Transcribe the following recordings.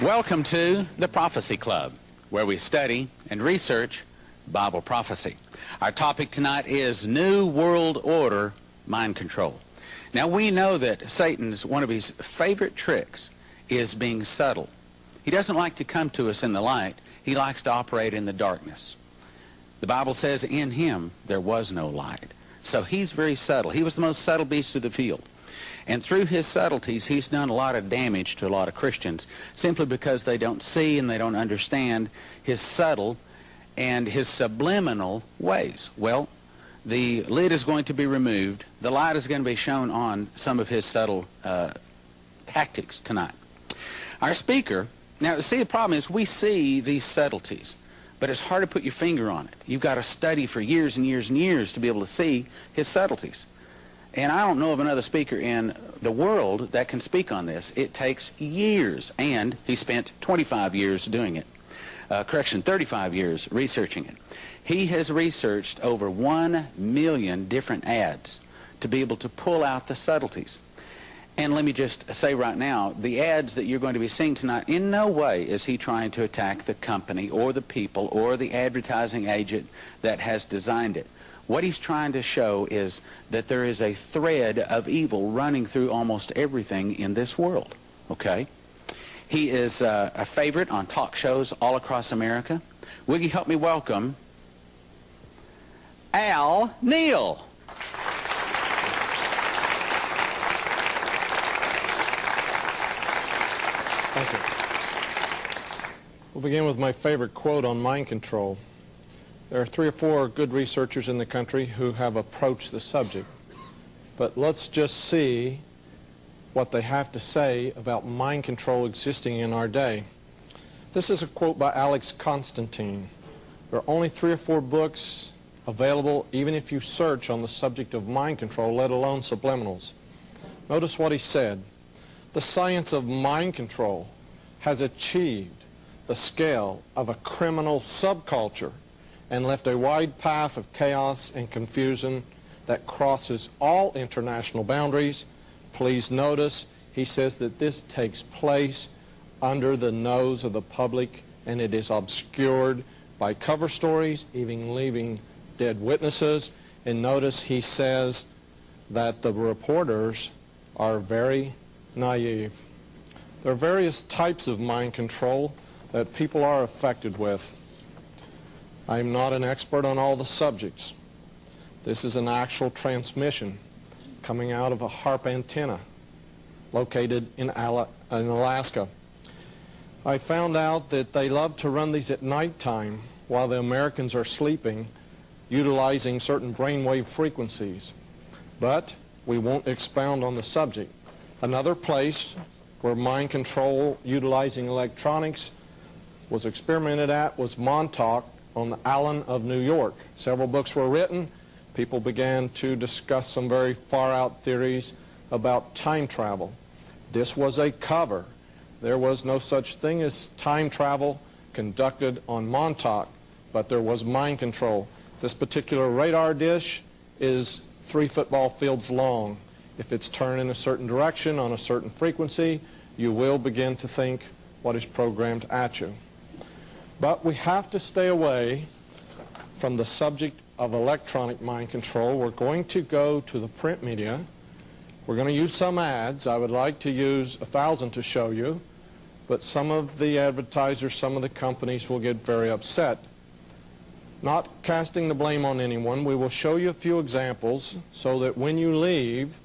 Welcome to the Prophecy Club, where we study and research Bible prophecy. Our topic tonight is New World Order Mind Control. Now, we know that Satan's, one of his favorite tricks is being subtle. He doesn't like to come to us in the light. He likes to operate in the darkness. The Bible says in him there was no light. So he's very subtle. He was the most subtle beast of the field. And through his subtleties, he's done a lot of damage to a lot of Christians simply because they don't see and they don't understand his subtle and his subliminal ways. Well, the lid is going to be removed. The light is going to be shown on some of his subtle tactics tonight. Our speaker, now see, the problem is we see these subtleties, but it's hard to put your finger on it. You've got to study for years and years and years to be able to see his subtleties. And I don't know of another speaker in the world that can speak on this. It takes years, and he spent 25 years doing it. 35 years researching it. He has researched over 1 million different ads to be able to pull out the subtleties. And let me just say right now, the ads that you're going to be seeing tonight, in no way is he trying to attack the company or the people or the advertising agent that has designed it. What he's trying to show is that there is a thread of evil running through almost everything in this world, okay? He is a favorite on talk shows all across America. Will you help me welcome Neal? Thank you. We'll begin with my favorite quote on mind control. There are 3 or 4 good researchers in the country who have approached the subject. But let's just see what they have to say about mind control existing in our day. This is a quote by Alex Constantine. There are only 3 or 4 books available, even if you search on the subject of mind control, let alone subliminals. Notice what he said. The science of mind control has achieved the scale of a criminal subculture and left a wide path of chaos and confusion that crosses all international boundaries. Please notice, he says that this takes place under the nose of the public, and it is obscured by cover stories, even leaving dead witnesses. And notice he says that the reporters are very naive. There are various types of mind control that people are affected with. I'm not an expert on all the subjects. This is an actual transmission coming out of a HARP antenna located in Alaska. I found out that they love to run these at nighttime while the Americans are sleeping, utilizing certain brainwave frequencies. But we won't expound on the subject. Another place where mind control utilizing electronics was experimented at was Montauk on the island of New York. Several books were written. People began to discuss some very far-out theories about time travel. This was a cover. There was no such thing as time travel conducted on Montauk, but there was mind control. This particular radar dish is 3 football fields long. If it's turned in a certain direction on a certain frequency, you will begin to think what is programmed at you. But we have to stay away from the subject of electronic mind control. We're going to go to the print media. We're going to use some ads. I would like to use 1,000 to show you, but some of the advertisers, some of the companies will get very upset. Not casting the blame on anyone, we will show you a few examples so that when you leave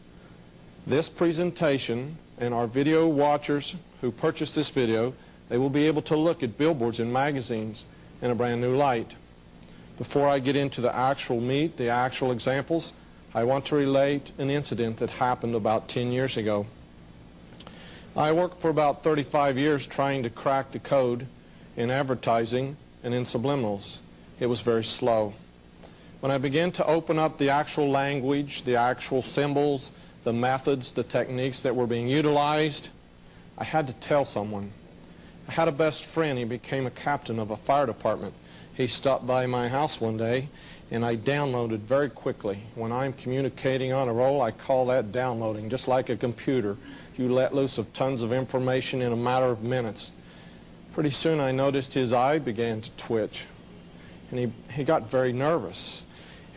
this presentation, and our video watchers who purchase this video, they will be able to look at billboards and magazines in a brand new light. Before I get into the actual meat, the actual examples, I want to relate an incident that happened about 10 years ago. I worked for about 35 years trying to crack the code in advertising and in subliminals. It was very slow. When I began to open up the actual language, the actual symbols, the methods, the techniques that were being utilized, I had to tell someone. I had a best friend. He became a captain of a fire department. He stopped by my house one day, and I downloaded very quickly. When I'm communicating on a roll, I call that downloading, just like a computer. You let loose of tons of information in a matter of minutes. Pretty soon I noticed his eye began to twitch, and he got very nervous.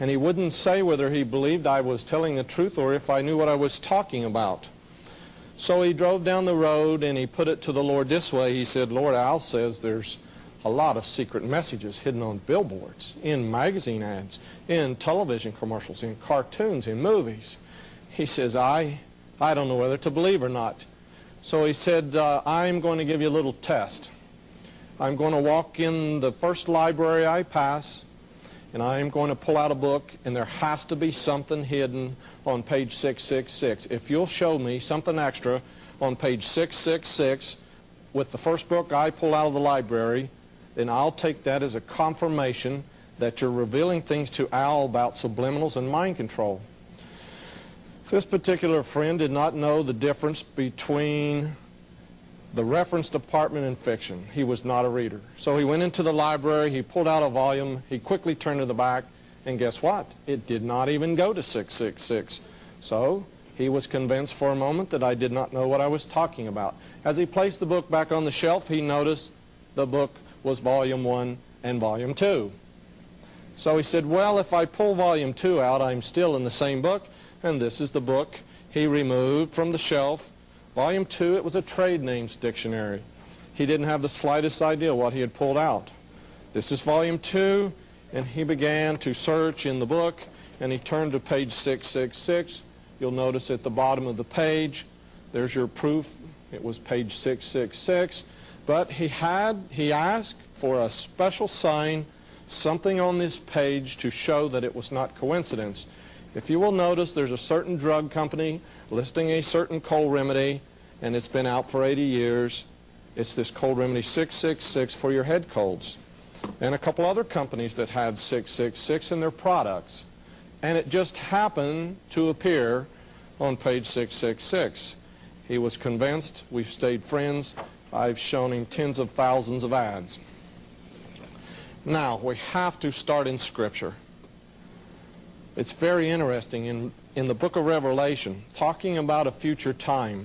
And he wouldn't say whether he believed I was telling the truth or if I knew what I was talking about. So he drove down the road and he put it to the Lord this way. He said, Lord, Al says there's a lot of secret messages hidden on billboards, in magazine ads, in television commercials, in cartoons, in movies. He says, I don't know whether to believe or not. So he said, I'm going to give you a little test. I'm going to walk in the first library I pass, and I'm going to pull out a book, and there has to be something hidden on page 666. If you'll show me something extra on page 666 with the first book I pull out of the library, then I'll take that as a confirmation that you're revealing things to Al about subliminals and mind control. This particular friend did not know the difference between the reference department and fiction. He was not a reader. So he went into the library, he pulled out a volume, he quickly turned to the back, and guess what? It did not even go to 666. So he was convinced for a moment that I did not know what I was talking about. As he placed the book back on the shelf, he noticed the book was volume 1 and volume 2. So he said, well, if I pull volume 2 out, I'm still in the same book, and this is the book he removed from the shelf. Volume 2, it was a trade names dictionary. He didn't have the slightest idea what he had pulled out. This is volume 2, and he began to search in the book, and he turned to page 666. You'll notice at the bottom of the page, there's your proof. It was page 666. But he asked for a special sign, something on this page to show that it was not coincidence. If you will notice, there's a certain drug company listing a certain cold remedy, and it's been out for 80 years. It's this cold remedy 666 for your head colds. And a couple other companies that had 666 in their products. And it just happened to appear on page 666. He was convinced. We've stayed friends. I've shown him tens of thousands of ads. Now, we have to start in Scripture. It's very interesting. In the book of Revelation, talking about a future time,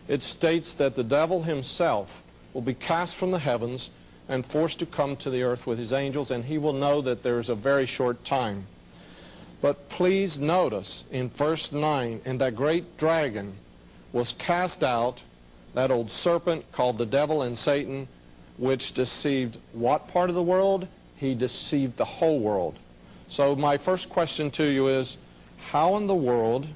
it states that the devil himself will be cast from the heavens and forced to come to the earth with his angels, and he will know that there is a very short time. But please notice in verse 9, and that great dragon was cast out, that old serpent called the devil and Satan, which deceived what part of the world? He deceived the whole world. So my first question to you is, how in the world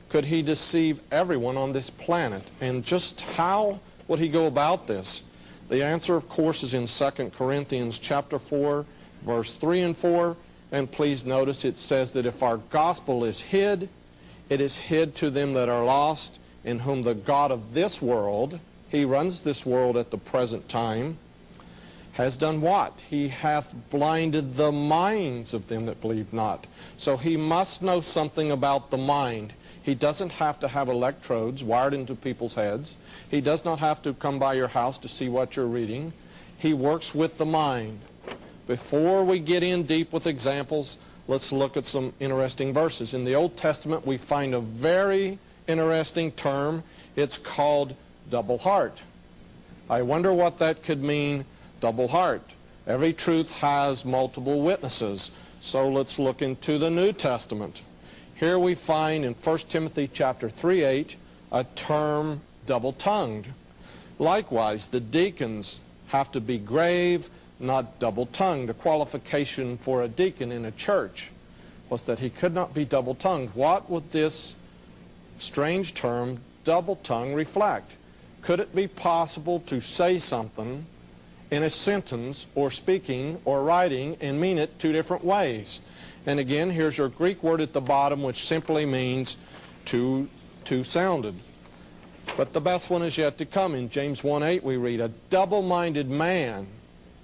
could he deceive everyone on this planet? And just how would he go about this? The answer, of course, is in 2 Corinthians chapter 4, verse 3 and 4. And please notice it says that if our gospel is hid, it is hid to them that are lost, in whom the God of this world, he runs this world at the present time, has done what? He hath blinded the minds of them that believe not. So he must know something about the mind. He doesn't have to have electrodes wired into people's heads. He does not have to come by your house to see what you're reading. He works with the mind. Before we get in deep with examples, let's look at some interesting verses. In the Old Testament, we find a very interesting term. It's called double heart. I wonder what that could mean. Double heart. Every truth has multiple witnesses. So let's look into the New Testament. Here we find in 1 Timothy chapter 3:8 a term double-tongued. Likewise, the deacons have to be grave, not double-tongued. The qualification for a deacon in a church was that he could not be double-tongued. What would this strange term double-tongued reflect? Could it be possible to say something in a sentence or speaking or writing and mean it two different ways? And again, here's your Greek word at the bottom, which simply means two-sounded. But the best one is yet to come. In James 1:8 we read, a double-minded man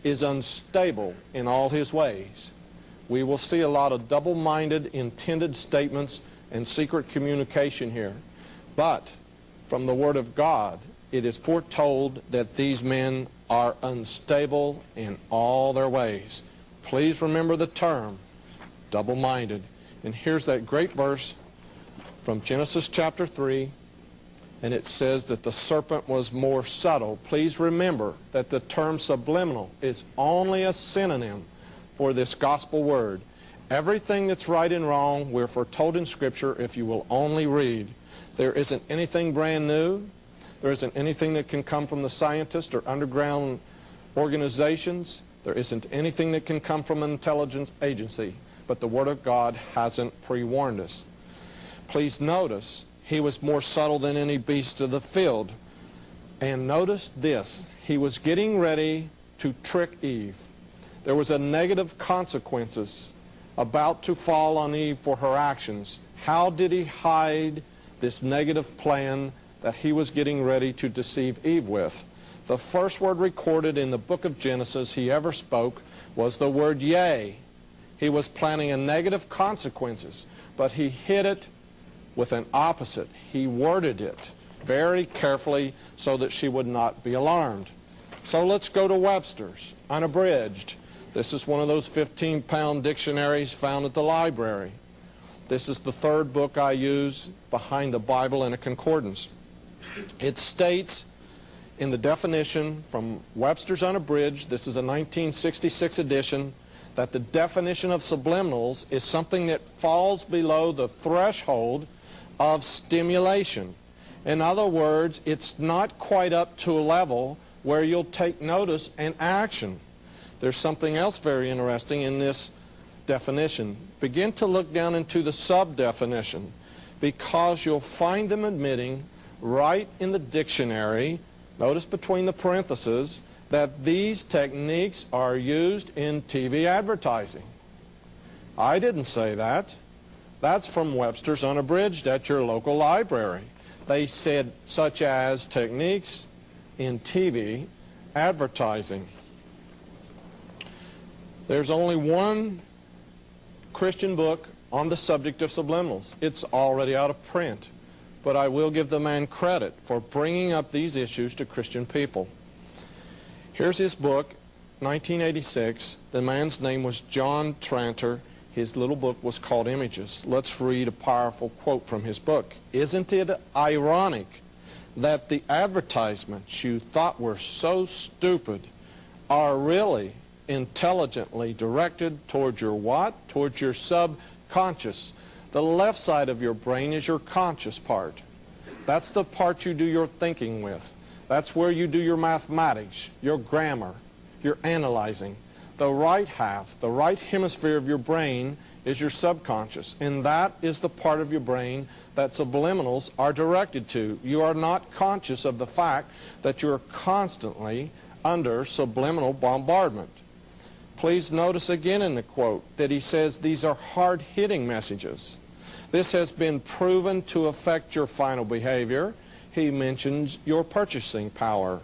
is unstable in all his ways. We will see a lot of double-minded intended statements and secret communication here. But from the Word of God, it is foretold that these men are unstable in all their ways. Please remember the term, double-minded. And here's that great verse from Genesis chapter 3. and it says that the serpent was more subtle. Please remember that the term subliminal is only a synonym for this gospel word. Everything that's right and wrong, we're foretold in Scripture if you will only read. There isn't anything brand new. There isn't anything that can come from the scientists or underground organizations. There isn't anything that can come from an intelligence agency. But the Word of God hasn't pre-warned us. Please notice, he was more subtle than any beast of the field. And notice this, he was getting ready to trick Eve. There was a negative consequences about to fall on Eve for her actions. How did he hide this negative plan that he was getting ready to deceive Eve with? The first word recorded in the book of Genesis he ever spoke was the word yea. He was planning a negative consequences, but he hid it with an opposite. He worded it very carefully so that she would not be alarmed. So let's go to Webster's, unabridged. This is one of those 15-pound dictionaries found at the library. This is the third book I use behind the Bible in a concordance. It states in the definition from Webster's Unabridged, this is a 1966 edition, that the definition of subliminals is something that falls below the threshold of stimulation. In other words, it's not quite up to a level where you'll take notice and action. There's something else very interesting in this definition. Begin to look down into the sub-definition, because you'll find them admitting right in the dictionary, notice between the parentheses, that these techniques are used in TV advertising. I didn't say that. That's from Webster's Unabridged at your local library. They said such as techniques in TV advertising. There's only one Christian book on the subject of subliminals. It's already out of print. But I will give the man credit for bringing up these issues to Christian people. Here's his book, 1986. The man's name was John Tranter. His little book was called Images. Let's read a powerful quote from his book. Isn't it ironic that the advertisements you thought were so stupid are really intelligently directed towards your what? Towards your subconscious. The left side of your brain is your conscious part. That's the part you do your thinking with. That's where you do your mathematics, your grammar, your analyzing. The right half, the right hemisphere of your brain is your subconscious, and that is the part of your brain that subliminals are directed to. You are not conscious of the fact that you are constantly under subliminal bombardment. Please notice again in the quote that he says these are hard-hitting messages. This has been proven to affect your final behavior. He mentions your purchasing power.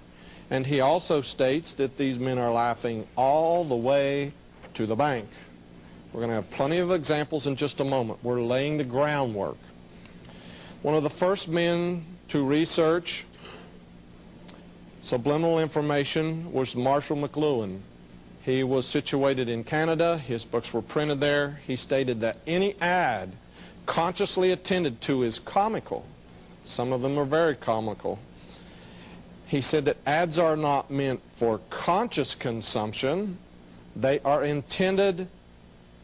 And he also states that these men are laughing all the way to the bank. We're going to have plenty of examples in just a moment. We're laying the groundwork. One of the first men to research subliminal information was Marshall McLuhan. He was situated in Canada. His books were printed there. He stated that any ad consciously attended to is comical. Some of them are very comical. He said that ads are not meant for conscious consumption. They are intended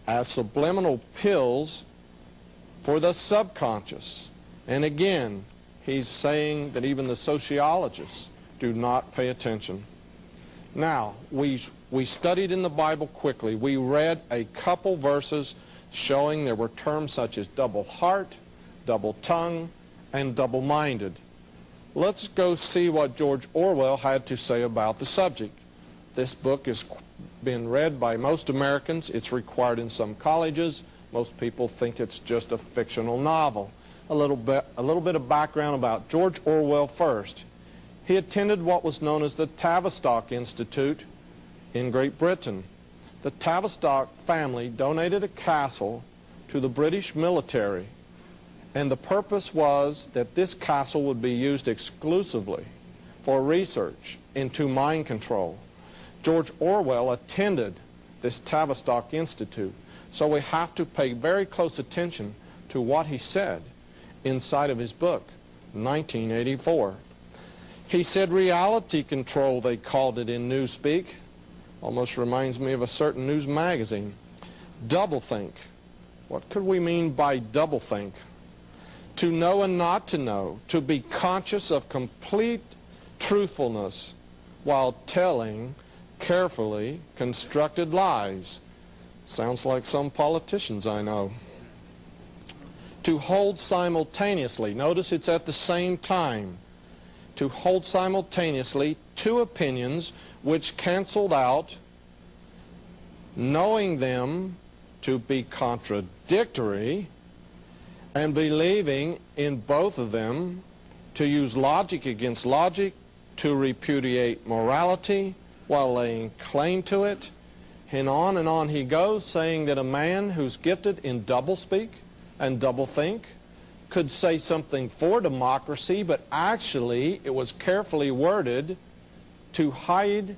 as subliminal pills for the subconscious. And again, he's saying that even the sociologists do not pay attention. Now, we studied in the Bible quickly. We read a couple verses showing there were terms such as double heart, double tongue, and double-minded. Let's go see what George Orwell had to say about the subject. This book has been read by most Americans. It's required in some colleges. Most people think it's just a fictional novel. A little bit of background about George Orwell first. He attended what was known as the Tavistock Institute in Great Britain. The Tavistock family donated a castle to the British military, and the purpose was that this castle would be used exclusively for research into mind control. George Orwell attended this Tavistock Institute, so we have to pay very close attention to what he said inside of his book. 1984. He said reality control, they called it in Newspeak. Almost reminds me of a certain news magazine. Doublethink. What could we mean by doublethink? To know and not to know, to be conscious of complete truthfulness while telling carefully constructed lies. Sounds like some politicians I know. To hold simultaneously, notice it's at the same time, to hold simultaneously two opinions which canceled out, knowing them to be contradictory, and believing in both of them, to use logic against logic, to repudiate morality while laying claim to it. And on he goes, saying that a man who's gifted in doublespeak and doublethink could say something for democracy, but actually it was carefully worded to hide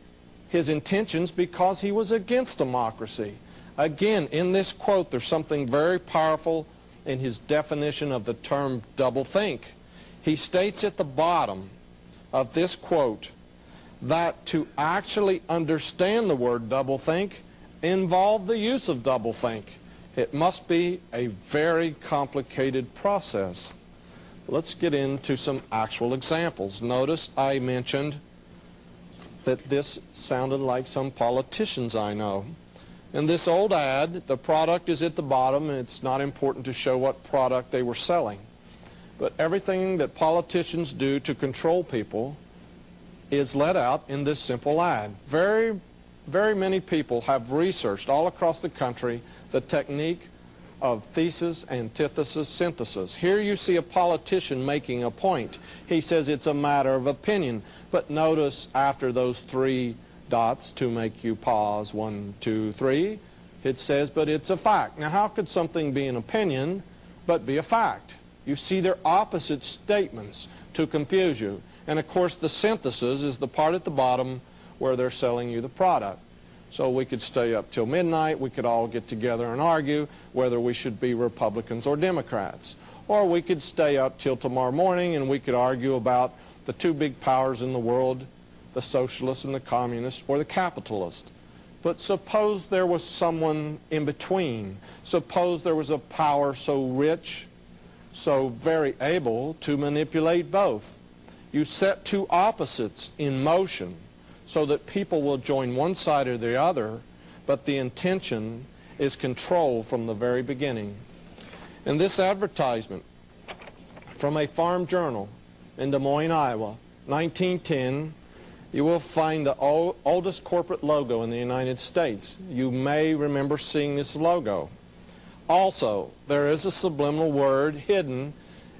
his intentions because he was against democracy. Again, in this quote, there's something very powerful in his definition of the term doublethink. He states at the bottom of this quote that to actually understand the word doublethink involved the use of doublethink. It must be a very complicated process. Let's get into some actual examples. Notice I mentioned that this sounded like some politicians I know. In this old ad, the product is at the bottom, and it's not important to show what product they were selling. But everything that politicians do to control people is let out in this simple ad. Very many people have researched all across the country the technique of thesis, antithesis, synthesis. Here you see a politician making a point. He says it's a matter of opinion. But notice after those three dots to make you pause, 1, 2, 3, it says, but it's a fact. Now, how could something be an opinion but be a fact? You see, they're opposite statements to confuse you. And of course, the synthesis is the part at the bottom where they're selling you the product. So we could stay up till midnight, we could all get together and argue whether we should be Republicans or Democrats. Or we could stay up till tomorrow morning and we could argue about the two big powers in the world, the socialist and the communist, or the capitalist. But suppose there was someone in between. Suppose there was a power so rich, so very able to manipulate both. You set two opposites in motion so that people will join one side or the other, but the intention is control from the very beginning. In this advertisement from a farm journal in Des Moines, Iowa, 1910, you will find the oldest corporate logo in the United States. You may remember seeing this logo. Also, there is a subliminal word hidden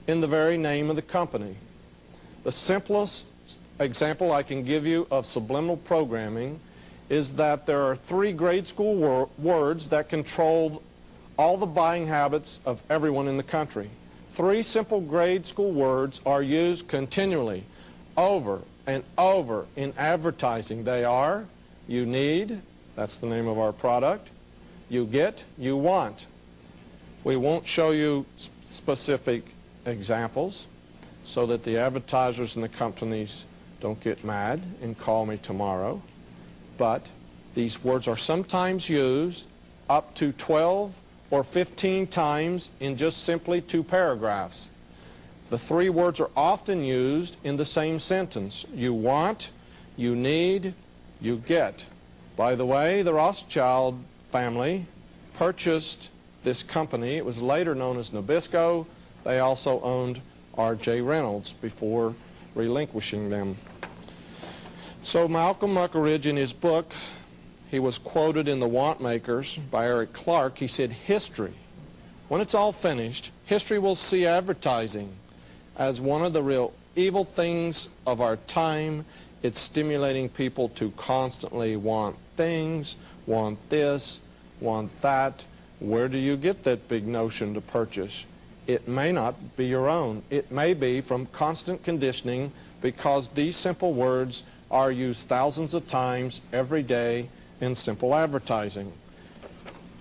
in the very name of the company. The simplest example I can give you of subliminal programming is that there are 3 grade school words that control all the buying habits of everyone in the country. 3 simple grade school words are used continually, over and over in advertising. They are, you need, that's the name of our product, you get, you want. We won't show you specific examples so that the advertisers and the companies don't get mad and call me tomorrow. But these words are sometimes used up to 12 or 15 times in just simply 2 paragraphs. The 3 words are often used in the same sentence. You want, you need, you get. By the way, the Rothschild family purchased this company. It was later known as Nabisco. They also owned R.J. Reynolds before relinquishing them. So Malcolm Muggeridge, in his book, he was quoted in The Want Makers by Eric Clark. He said, history, when it's all finished, history will see advertising as one of the real evil things of our time. It's stimulating people to constantly want things, want this, want that. Where do you get that big notion to purchase? It may not be your own. It may be from constant conditioning, because these simple words are used thousands of times every day in simple advertising.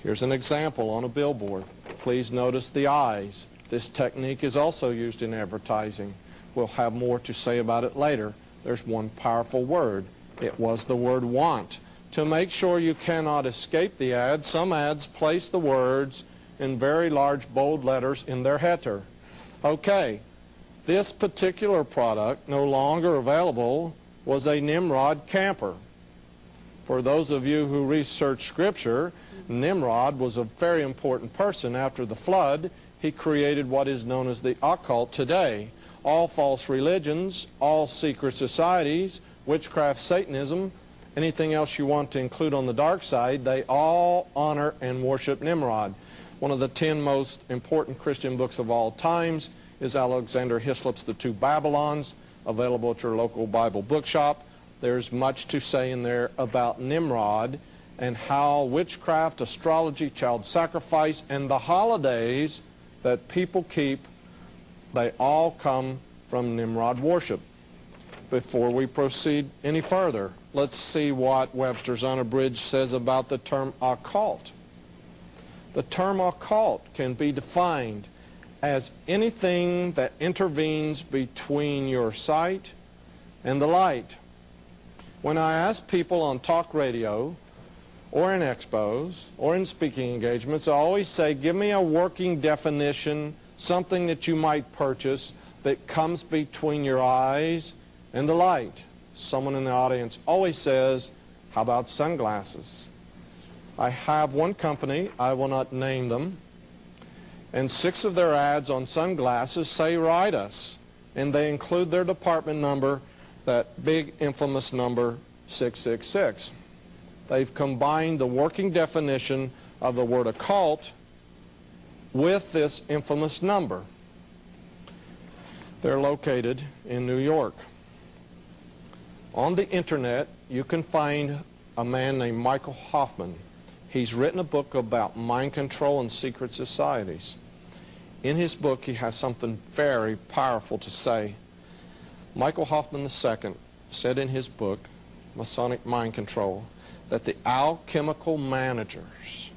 Here's an example on a billboard. Please notice the eyes. This technique is also used in advertising. We'll have more to say about it later. There's one powerful word. It was the word want. To make sure you cannot escape the ad, some ads place the words in very large bold letters in their header. Okay, this particular product, no longer available, was a Nimrod camper. For those of you who research Scripture, Nimrod was a very important person. After the flood, he created what is known as the occult today. All false religions, all secret societies, witchcraft, Satanism, anything else you want to include on the dark side, they all honor and worship Nimrod. One of the 10 most important Christian books of all times is Alexander Hislop's The Two Babylons, available at your local Bible bookshop. There's much to say in there about Nimrod and how witchcraft, astrology, child sacrifice, and the holidays that people keep, they all come from Nimrod worship. Before we proceed any further, let's see what Webster's Unabridged says about the term occult. The term occult can be defined as anything that intervenes between your sight and the light. When I ask people on talk radio or in expos or in speaking engagements, I always say, give me a working definition, something that you might purchase that comes between your eyes and the light. Someone in the audience always says, how about sunglasses? I have one company, I will not name them, and 6 of their ads on sunglasses say write us, and they include their department number, that big infamous number 666. They've combined the working definition of the word occult with this infamous number. They're located in New York. On the internet, you can find a man named Michael Hoffman. He's written a book about mind control and secret societies. In his book, he has something very powerful to say. Michael Hoffman II said in his book, Masonic Mind Control, that the alchemical managers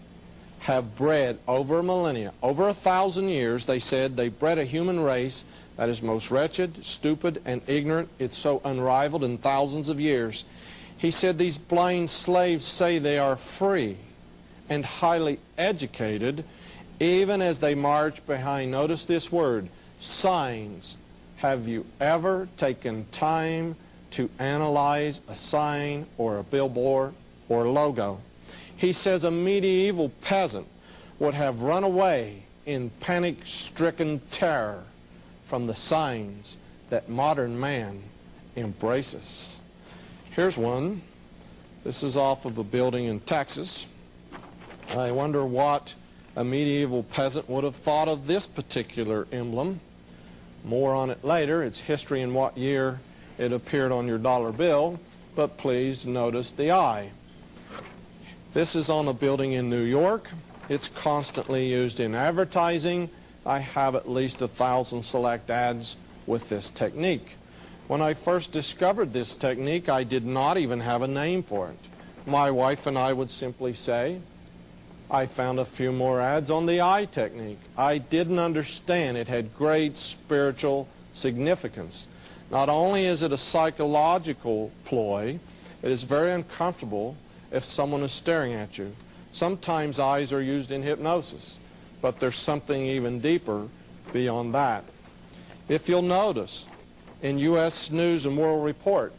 have bred over millennia, over 1,000 years, they said, they bred a human race that is most wretched, stupid, and ignorant. It's so unrivaled in thousands of years. He said these blind slaves say they are free and highly educated, even as they march behind, notice this word, signs. Have you ever taken time to analyze a sign or a billboard or a logo? He says a medieval peasant would have run away in panic-stricken terror from the signs that modern man embraces. Here's one. This is off of a building in Texas. I wonder what a medieval peasant would have thought of this particular emblem. More on it later. Its history and what year it appeared on your dollar bill, but please notice the eye. This is on a building in New York. It's constantly used in advertising. I have at least 1,000 select ads with this technique. When I first discovered this technique, I did not even have a name for it. My wife and I would simply say, I found a few more ads on the eye technique. I didn't understand it had great spiritual significance. Not only is it a psychological ploy, it is very uncomfortable if someone is staring at you. Sometimes eyes are used in hypnosis, but there's something even deeper beyond that. If you'll notice, in U.S. News and World Report,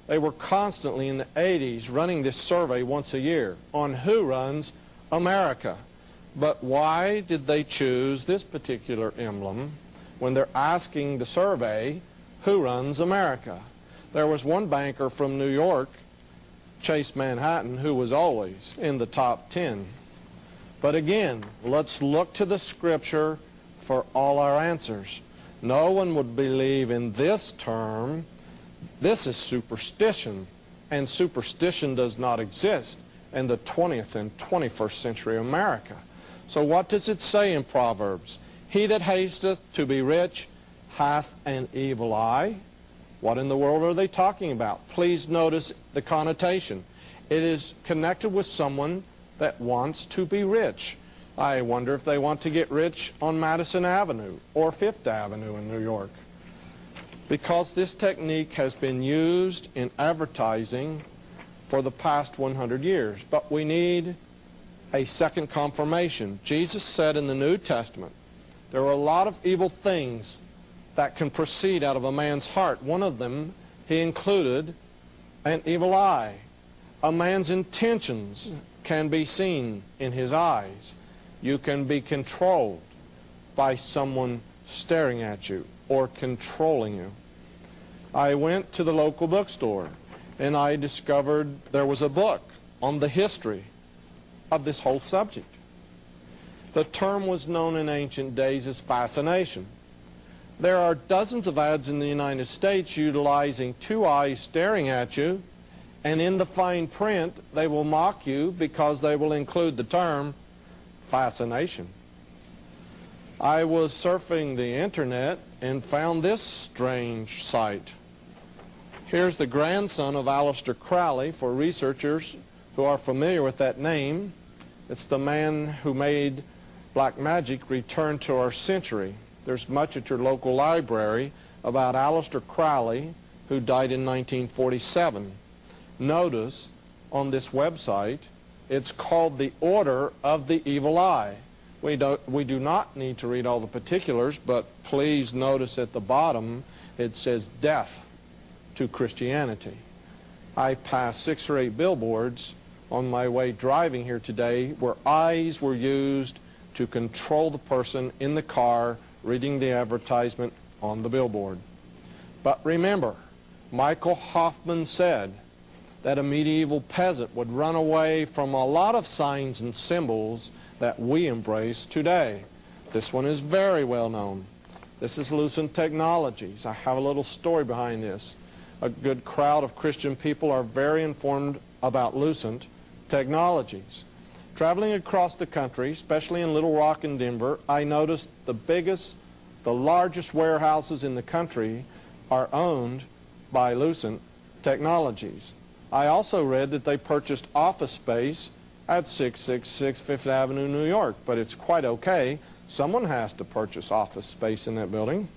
they were constantly in the 80s running this survey once a year on who runs America. But why did they choose this particular emblem when they're asking the survey who runs America? There was one banker from New York, Chase Manhattan, who was always in the top 10. But again, let's look to the Scripture for all our answers. No one would believe in this term. This is superstition, and superstition does not exist in the 20th and 21st century America. So what does it say in Proverbs? He that hasteth to be rich hath an evil eye. What in the world are they talking about? Please notice the connotation. It is connected with someone that wants to be rich. I wonder if they want to get rich on Madison Avenue or Fifth Avenue in New York. because this technique has been used in advertising for the past 100 years. But we need a second confirmation. Jesus said in the New Testament, there are a lot of evil things that can proceed out of a man's heart. One of them, he included an evil eye. A man's intentions can be seen in his eyes. You can be controlled by someone staring at you or controlling you. I went to the local bookstore and I discovered there was a book on the history of this whole subject. The term was known in ancient days as fascination. There are dozens of ads in the United States utilizing two eyes staring at you, and in the fine print they will mock you because they will include the term fascination. I was surfing the internet and found this strange site. Here's the grandson of Aleister Crowley, for researchers who are familiar with that name. It's the man who made black magic return to our century. There's much at your local library about Aleister Crowley, who died in 1947. Notice on this website, it's called the Order of the Evil Eye. We do not need to read all the particulars, but please notice at the bottom it says death to Christianity. I passed 6 or 8 billboards on my way driving here today where eyes were used to control the person in the car reading the advertisement on the billboard. But remember, Michael Hoffman said that a medieval peasant would run away from a lot of signs and symbols that we embrace today. This one is very well known. This is Lucent Technologies. I have a little story behind this. A good crowd of Christian people are very informed about Lucent Technologies. Traveling across the country, especially in Little Rock and Denver, I noticed the largest warehouses in the country are owned by Lucent Technologies. I also read that they purchased office space at 666 Fifth Avenue, New York, but it's quite okay. Someone has to purchase office space in that building.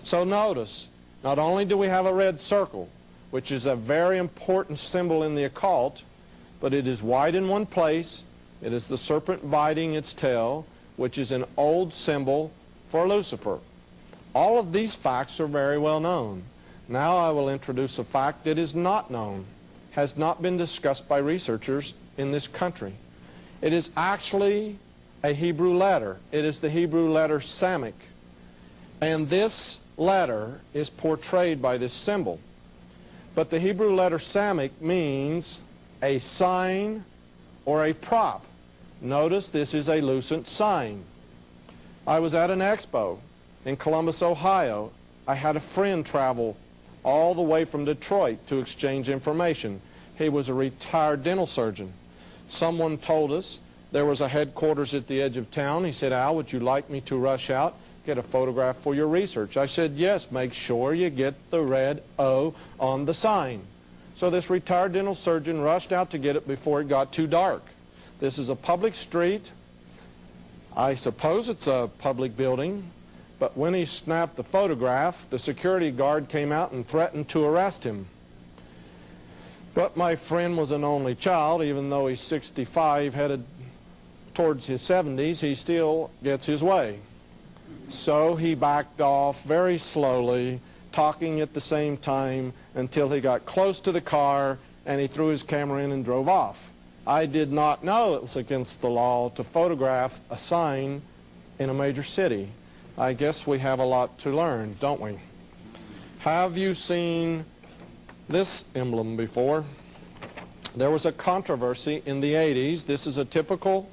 So notice, not only do we have a red circle, which is a very important symbol in the occult, but it is white in one place. It is the serpent biting its tail, which is an old symbol for Lucifer. All of these facts are very well known. Now I will introduce a fact that is not known, has not been discussed by researchers in this country. It is actually a Hebrew letter. It is the Hebrew letter Samic. And this letter is portrayed by this symbol. But the Hebrew letter Samic means a sign or a prop. Notice this is a lucent sign. I was at an expo in Columbus, Ohio. I had a friend travel all the way from Detroit to exchange information. He was a retired dental surgeon. Someone told us there was a headquarters at the edge of town. He said, "Al, would you like me to rush out, get a photograph for your research?" I said, "Yes, make sure you get the red O on the sign." So this retired dental surgeon rushed out to get it before it got too dark. This is a public street. I suppose it's a public building, but when he snapped the photograph, the security guard came out and threatened to arrest him. But my friend was an only child. Even though he's 65, headed towards his 70s, he still gets his way. So he backed off very slowly, talking at the same time, until he got close to the car and he threw his camera in and drove off. I did not know it was against the law to photograph a sign in a major city. I guess we have a lot to learn, don't we? Have you seen this emblem before? There was a controversy in the 80s. This is a typical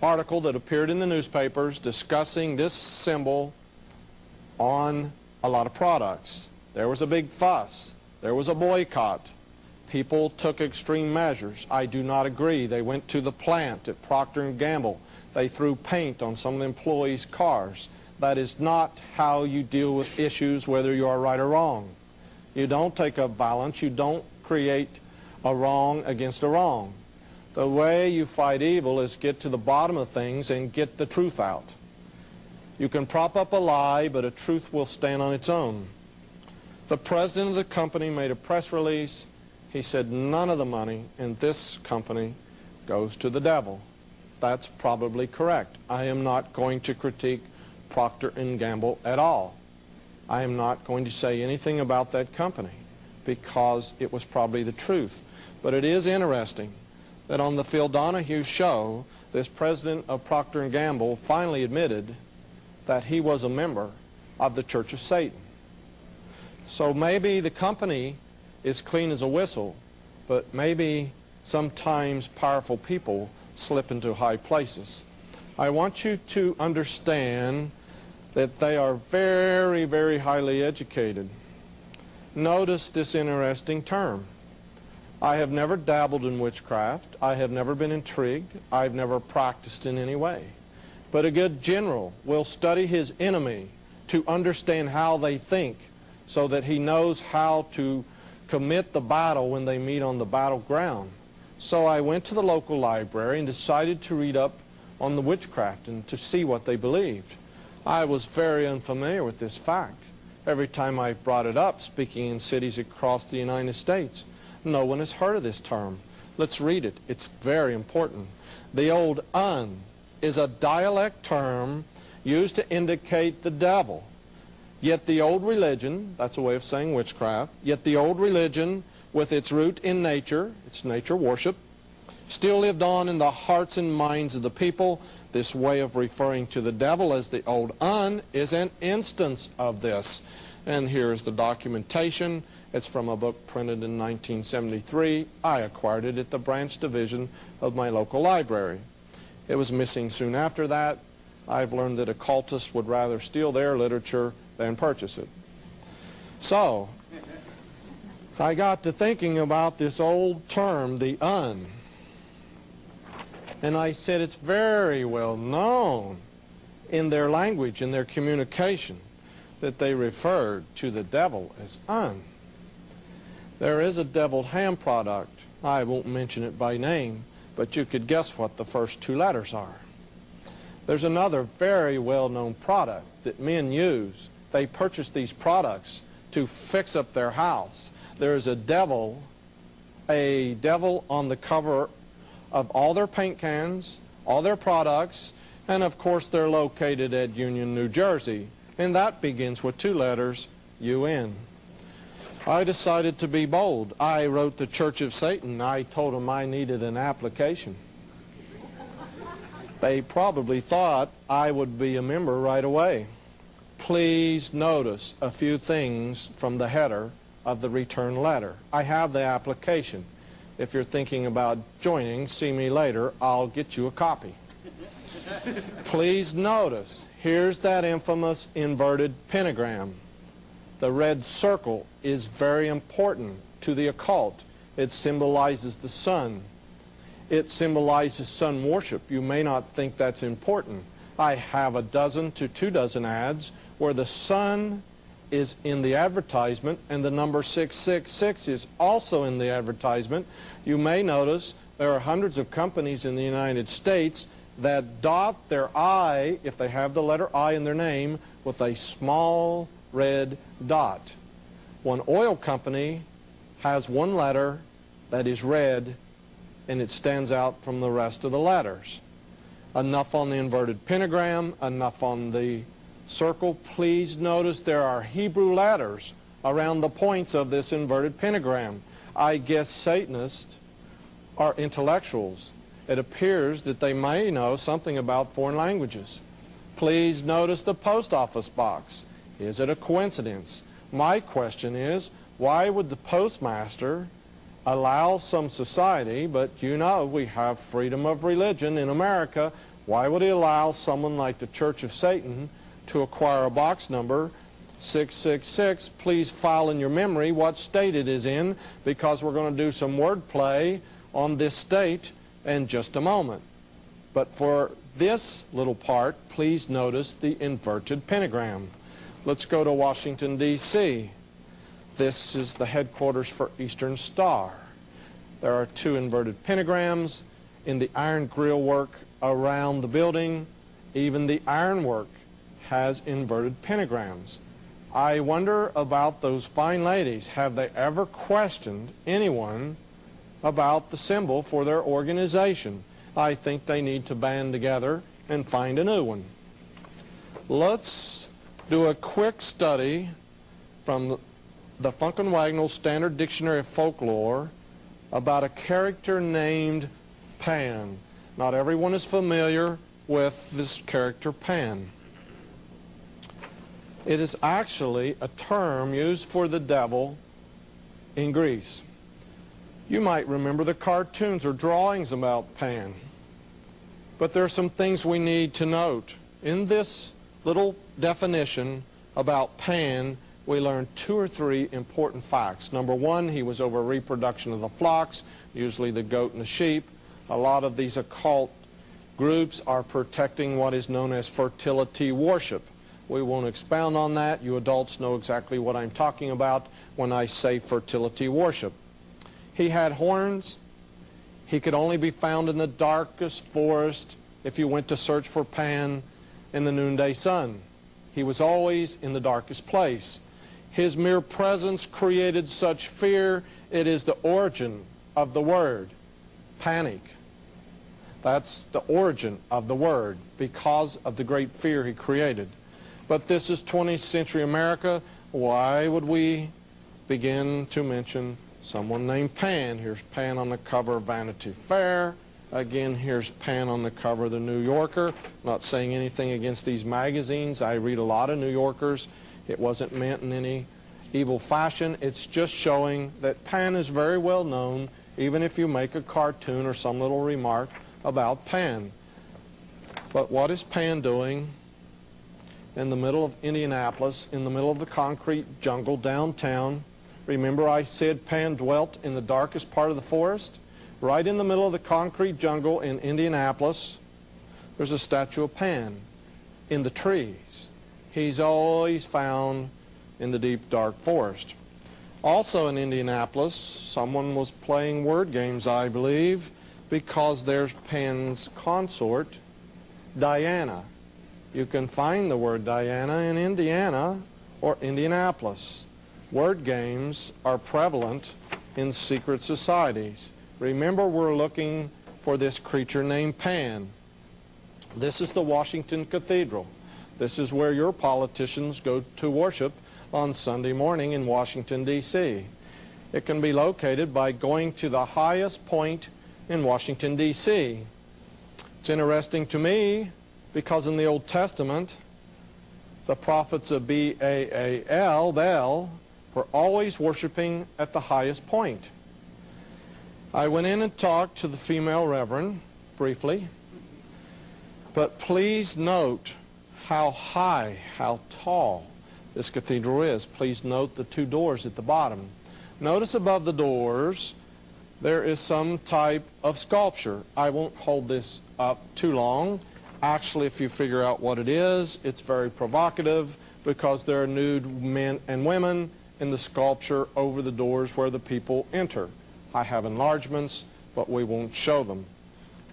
article that appeared in the newspapers discussing this symbol on a lot of products. There was a big fuss. There was a boycott. People took extreme measures. I do not agree. They went to the plant at Procter & Gamble. They threw paint on some of the employees' cars. That is not how you deal with issues, whether you are right or wrong. You don't take up violence. You don't create a wrong against a wrong. The way you fight evil is get to the bottom of things and get the truth out. You can prop up a lie, but a truth will stand on its own. The president of the company made a press release. He said none of the money in this company goes to the devil. That's probably correct. I am not going to critique Procter & Gamble at all. I am not going to say anything about that company because it was probably the truth. But it is interesting that on the Phil Donahue show, this president of Procter & Gamble finally admitted that he was a member of the Church of Satan. So maybe the company is clean as a whistle, but maybe sometimes powerful people slip into high places. I want you to understand that they are very, very highly educated. Notice this interesting term. I have never dabbled in witchcraft. I have never been intrigued. I've never practiced in any way. But a good general will study his enemy to understand how they think so that he knows how to commit the battle when they meet on the battleground. So I went to the local library and decided to read up on the witchcraft and to see what they believed. I was very unfamiliar with this fact. Every time I brought it up, speaking in cities across the United States, no one has heard of this term. Let's read it. It's very important. The old "un" is a dialect term used to indicate the devil. Yet the old religion, that's a way of saying witchcraft, yet the old religion, with its root in nature, its nature worship, still lived on in the hearts and minds of the people. This way of referring to the devil as the old "un" is an instance of this. And here's the documentation. It's from a book printed in 1973. I acquired it at the branch division of my local library. It was missing soon after that. I've learned that occultists would rather steal their literature than purchase it. So, I got to thinking about this old term, the "un." And I said it's very well known in their language, in their communication, that they referred to the devil as "un." There is a deviled ham product. I won't mention it by name, but you could guess what the first two letters are. There's another very well-known product that men use. They purchase these products to fix up their house. There's a devil on the cover of all their paint cans, all their products, and of course they're located at Union, New Jersey, and that begins with two letters, UN. I decided to be bold. I wrote the Church of Satan. I told them I needed an application. They probably thought I would be a member right away. Please notice a few things from the header of the return letter. I have the application. If you're thinking about joining, see me later. I'll get you a copy. Please notice, here's that infamous inverted pentagram. The red circle is very important to the occult. It symbolizes the sun. It symbolizes sun worship. You may not think that's important. I have a dozen to 24 ads where the sun is in the advertisement and the number 666 is also in the advertisement. You may notice there are hundreds of companies in the United States that dot their I, if they have the letter I in their name, with a small red dot. One oil company has one letter that is red and it stands out from the rest of the letters. Enough on the inverted pentagram, enough on the circle. Please notice there are Hebrew letters around the points of this inverted pentagram. I guess Satanists are intellectuals. It appears that they may know something about foreign languages. Please notice the post office box. Is it a coincidence? My question is, why would the postmaster allow some society, but you know we have freedom of religion in America, why would he allow someone like the Church of Satan to acquire a box number 666? Please file in your memory what state it is in, because we're going to do some word play on this state in just a moment. But for this little part, please notice the inverted pentagram. Let's go to Washington, D.C. This is the headquarters for Eastern Star. There are two inverted pentagrams in the iron grill work around the building. Even the ironwork has inverted pentagrams. I wonder about those fine ladies. Have they ever questioned anyone about the symbol for their organization? I think they need to band together and find a new one. Let's do a quick study from the Funk and Wagnall Standard Dictionary of Folklore about a character named Pan. Not everyone is familiar with this character Pan. It is actually a term used for the devil in Greece. You might remember the cartoons or drawings about Pan. But there are some things we need to note. In this little definition about Pan, we learn 2 or 3 important facts. Number one, he was over reproduction of the flocks, usually the goat and the sheep. A lot of these occult groups are protecting what is known as fertility worship. We won't expound on that. You adults know exactly what I'm talking about when I say fertility worship. He had horns. He could only be found in the darkest forest if you went to search for Pan in the noonday sun. He was always in the darkest place. His mere presence created such fear, it is the origin of the word, panic. That's the origin of the word, because of the great fear he created. But this is 20th century America. Why would we begin to mention someone named Pan? Here's Pan on the cover of Vanity Fair. Again, here's Pan on the cover of the New Yorker. Not saying anything against these magazines. I read a lot of New Yorkers. It wasn't meant in any evil fashion. It's just showing that Pan is very well known, even if you make a cartoon or some little remark about Pan. But what is Pan doing in the middle of Indianapolis, in the middle of the concrete jungle downtown? Remember I said Pan dwelt in the darkest part of the forest? Right in the middle of the concrete jungle in Indianapolis, there's a statue of Pan in the trees. He's always found in the deep, dark forest. Also in Indianapolis, someone was playing word games, I believe, because there's Pan's consort, Diana. You can find the word Diana in Indiana or Indianapolis. Word games are prevalent in secret societies. Remember, we're looking for this creature named Pan. This is the Washington Cathedral. This is where your politicians go to worship on Sunday morning in Washington, D.C. It can be located by going to the highest point in Washington, D.C. It's interesting to me because in the Old Testament, the prophets of Baal, Baal, were always worshiping at the highest point. I went in and talked to the female reverend briefly, but please note how high, how tall this cathedral is. Please note the 2 doors at the bottom. Notice above the doors there is some type of sculpture. I won't hold this up too long. Actually, if you figure out what it is, it's very provocative because there are nude men and women in the sculpture over the doors where the people enter. I have enlargements, but we won't show them.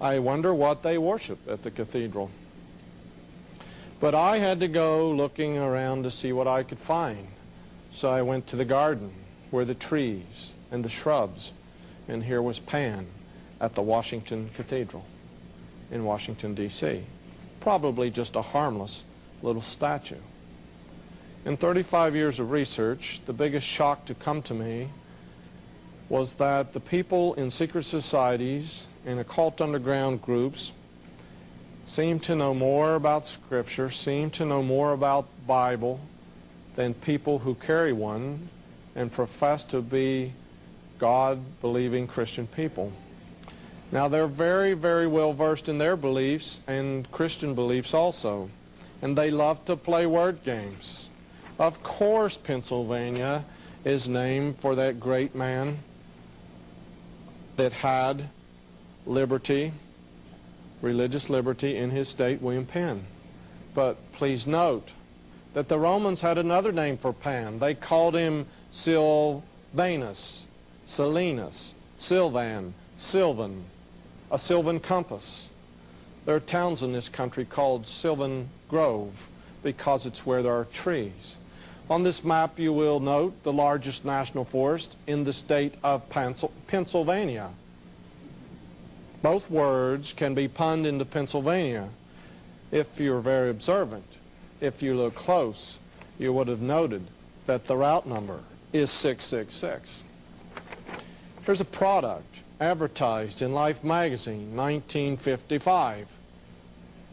I wonder what they worship at the cathedral. But I had to go looking around to see what I could find. So I went to the garden where the trees and the shrubs, and here was Pan at the Washington Cathedral in Washington, D.C. Probably just a harmless little statue. In 35 years of research, the biggest shock to come to me was that the people in secret societies and occult underground groups seem to know more about Scripture, seem to know more about Bible than people who carry one and profess to be God-believing Christian people. Now, they're very, very well versed in their beliefs and Christian beliefs also, and they love to play word games. Of course, Pennsylvania is named for that great man that had liberty, religious liberty in his state, William Penn. But please note that the Romans had another name for Pan. They called him Sylvanus, Silenus, Sylvan, Sylvan, a sylvan compass. There are towns in this country called Sylvan Grove because it's where there are trees. On this map you will note the largest national forest in the state of Pennsylvania. Both words can be punned into Pennsylvania if you're very observant. If you look close, you would have noted that the route number is 666. Here's a product advertised in Life magazine, 1955.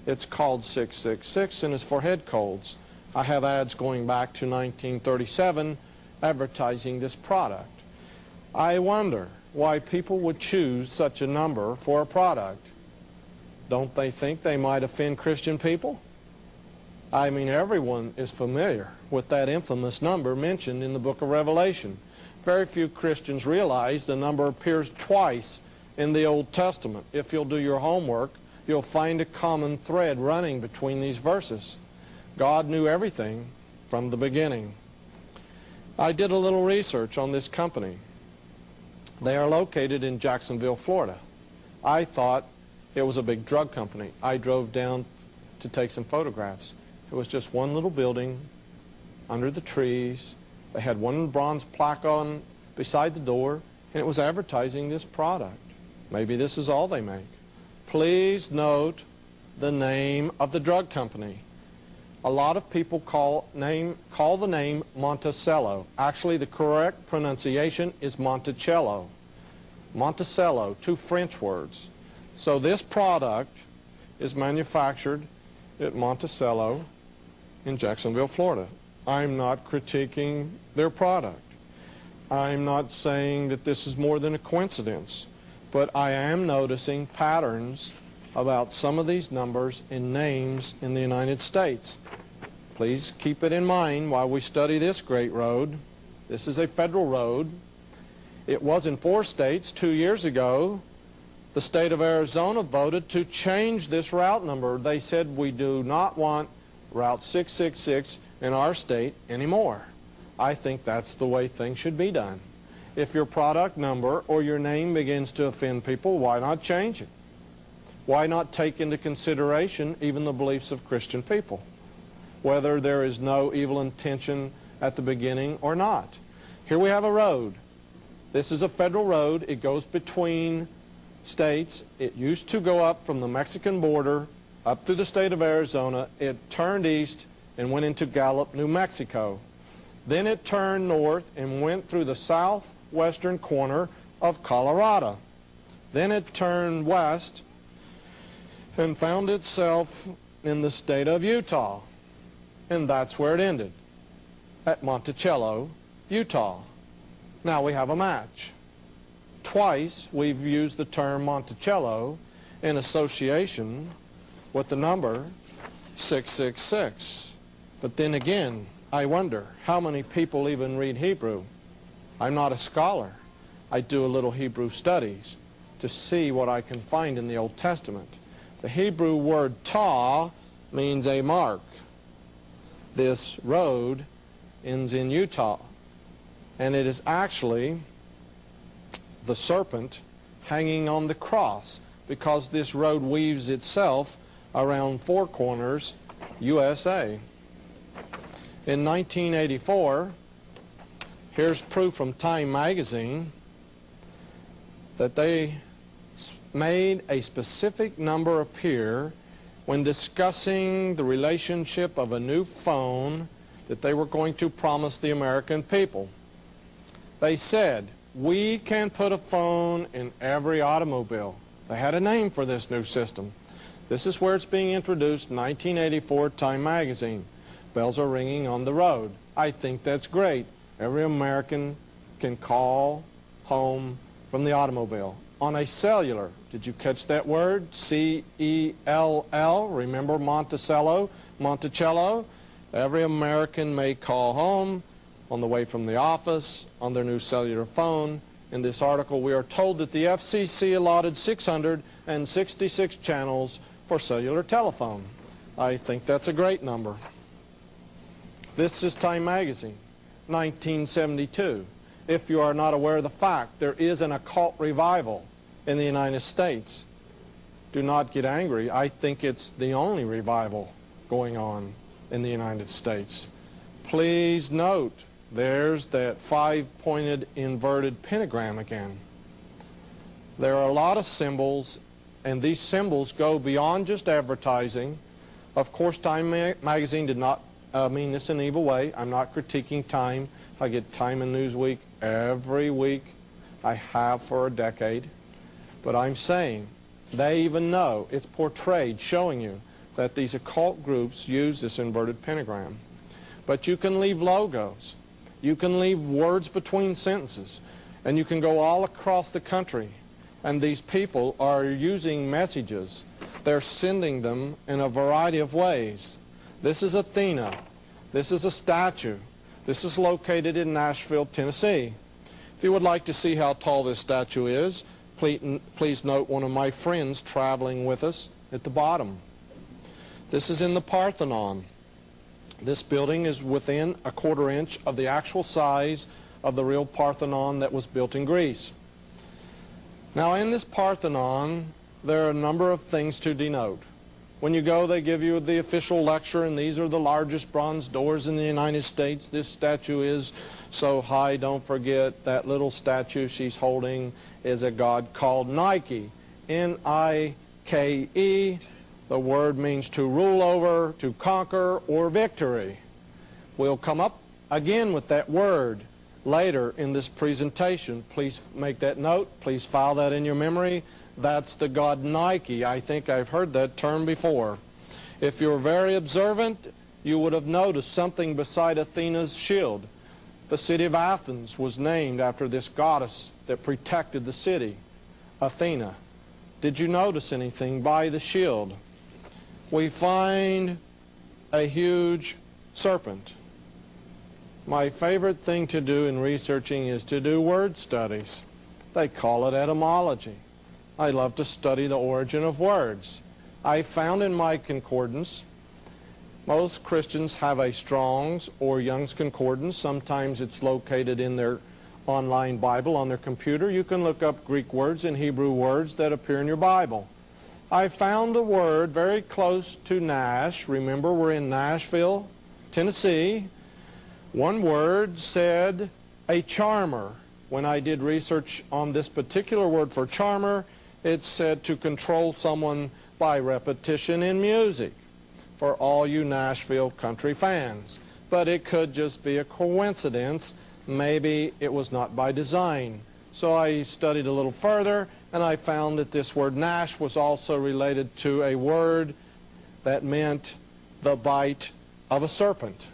It's called 666 and is for head colds. I have ads going back to 1937 advertising this product. I wonder why people would choose such a number for a product. Don't they think they might offend Christian people? I mean, everyone is familiar with that infamous number mentioned in the book of Revelation. Very few Christians realize the number appears twice in the Old Testament. If you'll do your homework, you'll find a common thread running between these verses. God knew everything from the beginning. I did a little research on this company. They are located in Jacksonville, Florida. I thought it was a big drug company. I drove down to take some photographs. It was just one little building under the trees. They had one bronze plaque on beside the door, and it was advertising this product. Maybe this is all they make. Please note the name of the drug company. A lot of people call the name Monticello. Actually, the correct pronunciation is Monticello. Monticello, two French words. So this product is manufactured at Monticello in Jacksonville, Florida. I'm not critiquing their product. I'm not saying that this is more than a coincidence, but I am noticing patterns about some of these numbers and names in the United States. Please keep it in mind while we study this great road. This is a federal road. It was in 4 states 2 years ago. The state of Arizona voted to change this route number. They said we do not want Route 666 in our state anymore. I think that's the way things should be done. If your product number or your name begins to offend people, why not change it? Why not take into consideration even the beliefs of Christian people, whether there is no evil intention at the beginning or not? Here we have a road. This is a federal road. It goes between states. It used to go up from the Mexican border up through the state of Arizona. It turned east and went into Gallup, New Mexico. Then it turned north and went through the southwestern corner of Colorado. Then it turned west and found itself in the state of Utah. And that's where it ended, at Monticello, Utah. Now we have a match. Twice we've used the term Monticello in association with the number 666. But then again, I wonder how many people even read Hebrew. I'm not a scholar. I do a little Hebrew studies to see what I can find in the Old Testament. The Hebrew word ta means a mark. This road ends in Utah, and it is actually the serpent hanging on the cross, because this road weaves itself around 4 corners, USA. In 1984, here's proof from Time magazine that they made a specific number appear when discussing the relationship of a new phone that they were going to promise the American people. They said, we can put a phone in every automobile. They had a name for this new system. This is where it's being introduced, 1984, Time magazine. Bells are ringing on the road. I think that's great. Every American can call home from the automobile. On a cellular, did you catch that word? C-E-L-L, remember Monticello, Monticello? Every American may call home on the way from the office on their new cellular phone. In this article, we are told that the FCC allotted 666 channels for cellular telephone. I think that's a great number. This is Time magazine, 1972. If you are not aware of the fact, there is an occult revival in the United States. Do not get angry. I think it's the only revival going on in the United States. Please note, there's that five-pointed inverted pentagram again. There are a lot of symbols, and these symbols go beyond just advertising. Of course, Time magazine did not mean this in an evil way. I'm not critiquing Time. I get Time and Newsweek every week. I have for a decade. But I'm saying they even know it's portrayed, showing you that these occult groups use this inverted pentagram. But you can leave logos. You can leave words between sentences. And you can go all across the country. And these people are using messages. They're sending them in a variety of ways. This is Athena. This is a statue. This is located in Nashville, Tennessee. If you would like to see how tall this statue is, please note one of my friends traveling with us at the bottom. This is in the Parthenon. This building is within a quarter inch of the actual size of the real Parthenon that was built in Greece. Now, in this Parthenon, there are a number of things to denote. When you go, they give you the official lecture, and these are the largest bronze doors in the United States. This statue is so high, don't forget that little statue she's holding is a god called Nike, N-I-K-E. The word means to rule over, to conquer, or victory. We'll come up again with that word later in this presentation. Please make that note. Please file that in your memory. That's the god Nike. I think I've heard that term before. If you're very observant, you would have noticed something beside Athena's shield. The city of Athens was named after this goddess that protected the city, Athena. Did you notice anything by the shield? We find a huge serpent. My favorite thing to do in researching is to do word studies. They call it etymology. I love to study the origin of words. I found in my concordance, most Christians have a Strong's or Young's Concordance. Sometimes it's located in their online Bible on their computer. You can look up Greek words and Hebrew words that appear in your Bible. I found a word very close to Nash. Remember, we're in Nashville, Tennessee. One word said a charmer. When I did research on this particular word for charmer, it said to control someone by repetition in music, for all you Nashville country fans. But it could just be a coincidence. Maybe it was not by design. So I studied a little further, and I found that this word Nash was also related to a word that meant the bite of a serpent.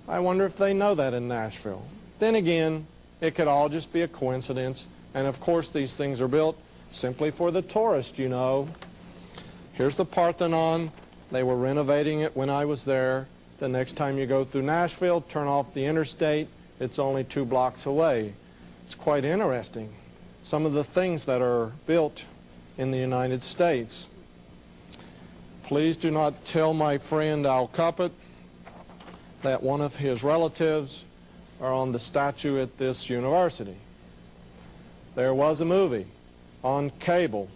I wonder if they know that in Nashville. Then again, it could all just be a coincidence. And of course, these things are built simply for the tourist, you know. Here's the Parthenon. They were renovating it when I was there. The next time you go through Nashville, turn off the interstate. It's only 2 blocks away. It's quite interesting, some of the things that are built in the United States. Please do not tell my friend Al Cuppet that one of his relatives are on the statue at this university. There was a movie on cable.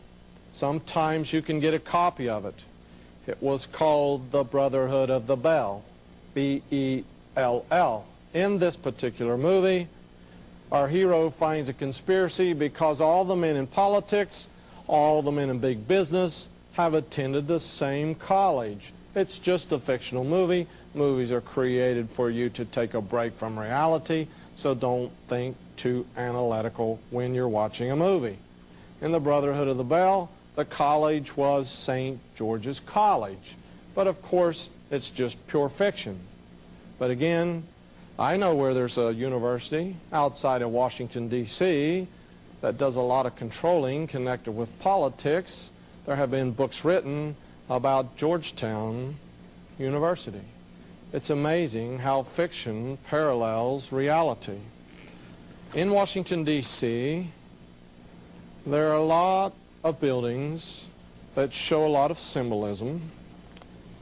Sometimes you can get a copy of it. It was called The Brotherhood of the Bell, B-E-L-L. In this particular movie, our hero finds a conspiracy because all the men in politics, all the men in big business have attended the same college. It's just a fictional movie. Movies are created for you to take a break from reality, so don't think too analytical when you're watching a movie. In The Brotherhood of the Bell, the college was St. George's College. But of course, it's just pure fiction. But again, I know where there's a university outside of Washington, D.C. that does a lot of controlling connected with politics. There have been books written about Georgetown University. It's amazing how fiction parallels reality. In Washington, D.C., there are a lot of buildings that show a lot of symbolism.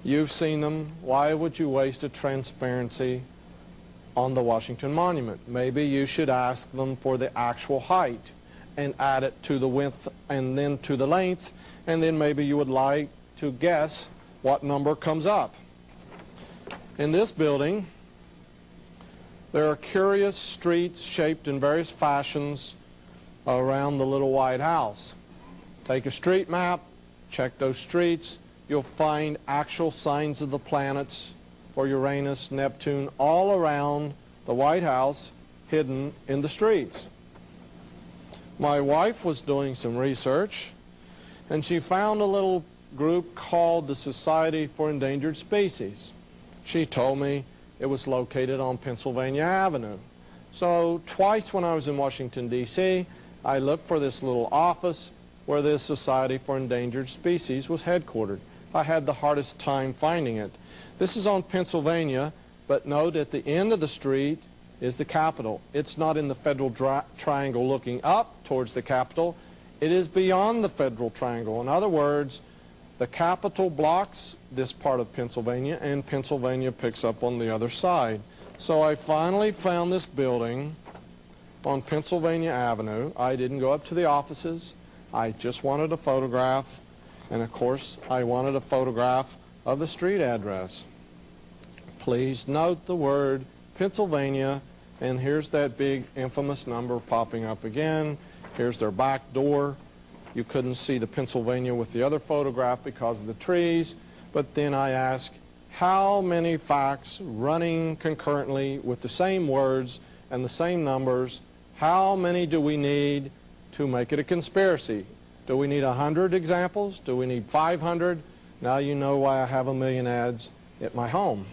You've seen them. Why would you waste a transparency on the Washington Monument? Maybe you should ask them for the actual height and add it to the width and then to the length, and then maybe you would like to guess what number comes up. In this building, There are curious streets shaped in various fashions around the little white house. Take a street map, check those streets, you'll find actual signs of the planets for Uranus, Neptune, all around the White House, hidden in the streets. My wife was doing some research, and she found a little group called the Society for Endangered Species. She told me it was located on Pennsylvania Avenue. So twice when I was in Washington, D.C., I looked for this little office where this Society for Endangered Species was headquartered. I had the hardest time finding it. This is on Pennsylvania, but note at the end of the street is the Capitol. It's not in the Federal Triangle looking up towards the Capitol. It is beyond the Federal Triangle. In other words, the Capitol blocks this part of Pennsylvania, and Pennsylvania picks up on the other side. So I finally found this building on Pennsylvania Avenue. I didn't go up to the offices. I just wanted a photograph, and of course I wanted a photograph of the street address. Please note the word Pennsylvania, and here's that big infamous number popping up again. Here's their back door. You couldn't see the Pennsylvania with the other photograph because of the trees, but then I asked, how many facts running concurrently with the same words and the same numbers, how many do we need to make it a conspiracy? Do we need 100 examples? Do we need 500? Now you know why I have 1 million ads at my home.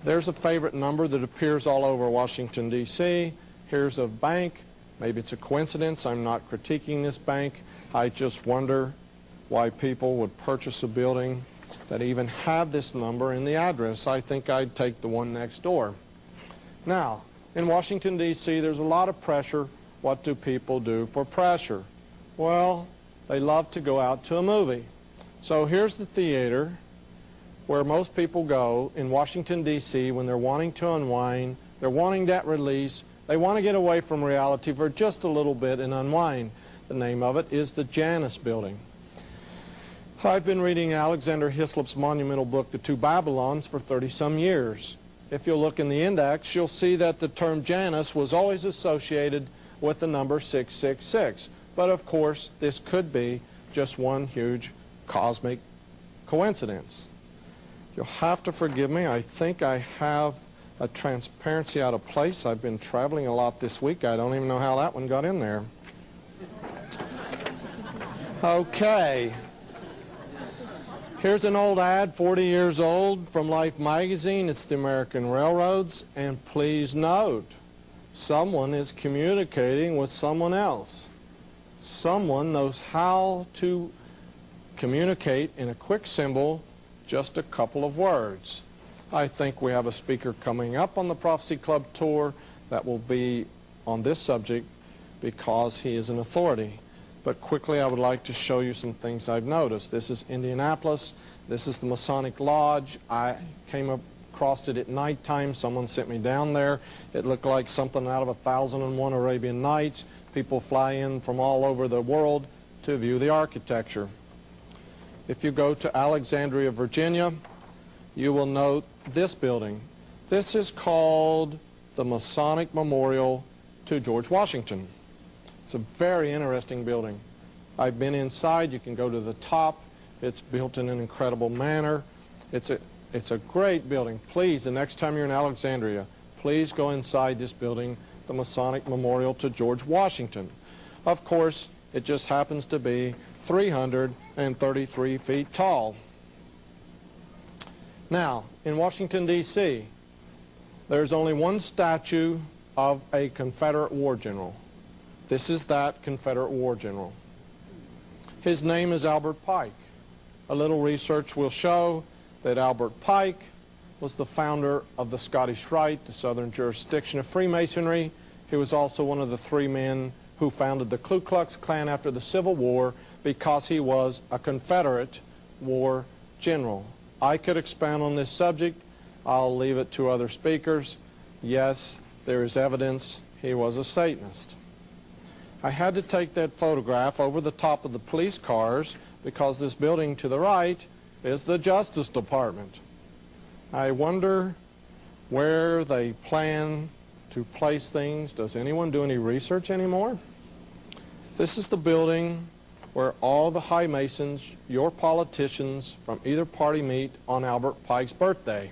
There's a favorite number that appears all over Washington, D.C. Here's a bank. Maybe it's a coincidence. I'm not critiquing this bank. I just wonder why people would purchase a building that even had this number in the address. I think I'd take the one next door. Now, in Washington, D.C., there's a lot of pressure. What do people do for pressure? Well, they love to go out to a movie. So here's the theater where most people go in Washington, D.C. when they're wanting to unwind, they're wanting that release, they want to get away from reality for just a little bit and unwind. The name of it is the Janus Building. I've been reading Alexander Hislop's monumental book, The Two Babylons, for 30-some years. If you'll look in the index, you'll see that the term Janus was always associated with the number 666. But of course, this could be just one huge cosmic coincidence. You'll have to forgive me. I think I have a transparency out of place. I've been traveling a lot this week. I don't even know how that one got in there. Okay. Here's an old ad, 40 years old, from Life magazine. It's the American Railroads. And please note, someone is communicating with someone else. Someone knows how to communicate in a quick symbol, just a couple of words. I think we have a speaker coming up on the Prophecy Club tour that will be on this subject because he is an authority. But quickly, I would like to show you some things I've noticed. This is Indianapolis. This is the Masonic Lodge. I came across it at nighttime. Someone sent me down there. It looked like something out of 1001 Arabian Nights. People fly in from all over the world to view the architecture. If you go to Alexandria, Virginia, you will note this building. This is called the Masonic Memorial to George Washington. It's a very interesting building. I've been inside. You can go to the top. It's built in an incredible manner. It's a great building. Please, the next time you're in Alexandria, please go inside this building, the Masonic Memorial to George Washington. Of course, it just happens to be 333 feet tall. Now, in Washington, D.C., there's only one statue of a Confederate war general. This is that Confederate war general. His name is Albert Pike. A little research will show that Albert Pike was the founder of the Scottish Rite, the southern jurisdiction of Freemasonry. He was also one of the 3 men who founded the Ku Klux Klan after the Civil War because he was a Confederate war general. I could expound on this subject. I'll leave it to other speakers. Yes, there is evidence he was a Satanist. I had to take that photograph over the top of the police cars because this building to the right is the Justice Department. I wonder where they plan to place things. Does anyone do any research anymore? This is the building where all the high masons, your politicians from either party, meet on Albert Pike's birthday.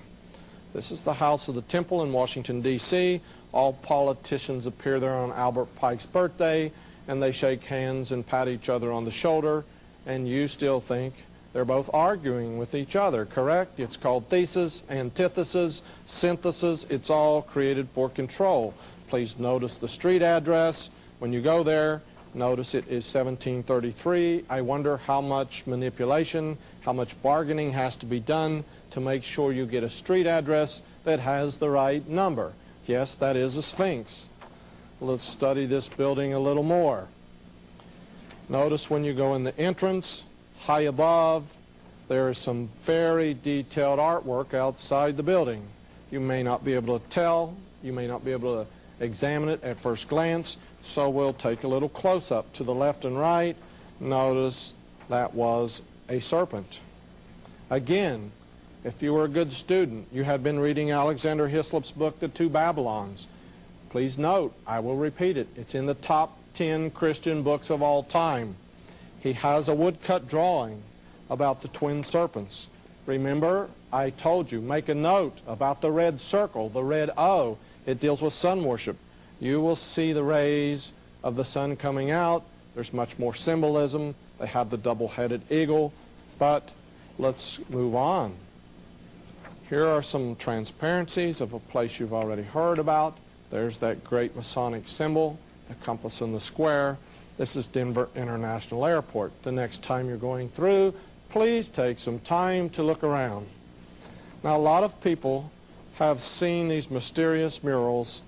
This is the House of the Temple in Washington, D.C. All politicians appear there on Albert Pike's birthday, and they shake hands and pat each other on the shoulder, and you still think they're both arguing with each other, correct? It's called thesis, antithesis, synthesis. It's all created for control. Please notice the street address. When you go there, notice it is 1733. I wonder how much manipulation, how much bargaining has to be done to make sure you get a street address that has the right number. Yes, that is a Sphinx. Let's study this building a little more. Notice when you go in the entrance, high above, there is some very detailed artwork outside the building. You may not be able to tell, you may not be able to examine it at first glance, so we'll take a little close-up to the left and right. Notice that was a serpent. Again, if you were a good student, you had been reading Alexander Hislop's book, The Two Babylons. Please note, I will repeat it, it's in the top 10 Christian books of all time. He has a woodcut drawing about the twin serpents. Remember, I told you, make a note about the red circle, the red O. It deals with sun worship. You will see the rays of the sun coming out. There's much more symbolism. They have the double-headed eagle. But let's move on. Here are some transparencies of a place you've already heard about. There's that great Masonic symbol, the compass and the square. This is Denver International Airport. The next time you're going through, please take some time to look around. Now, a lot of people have seen these mysterious murals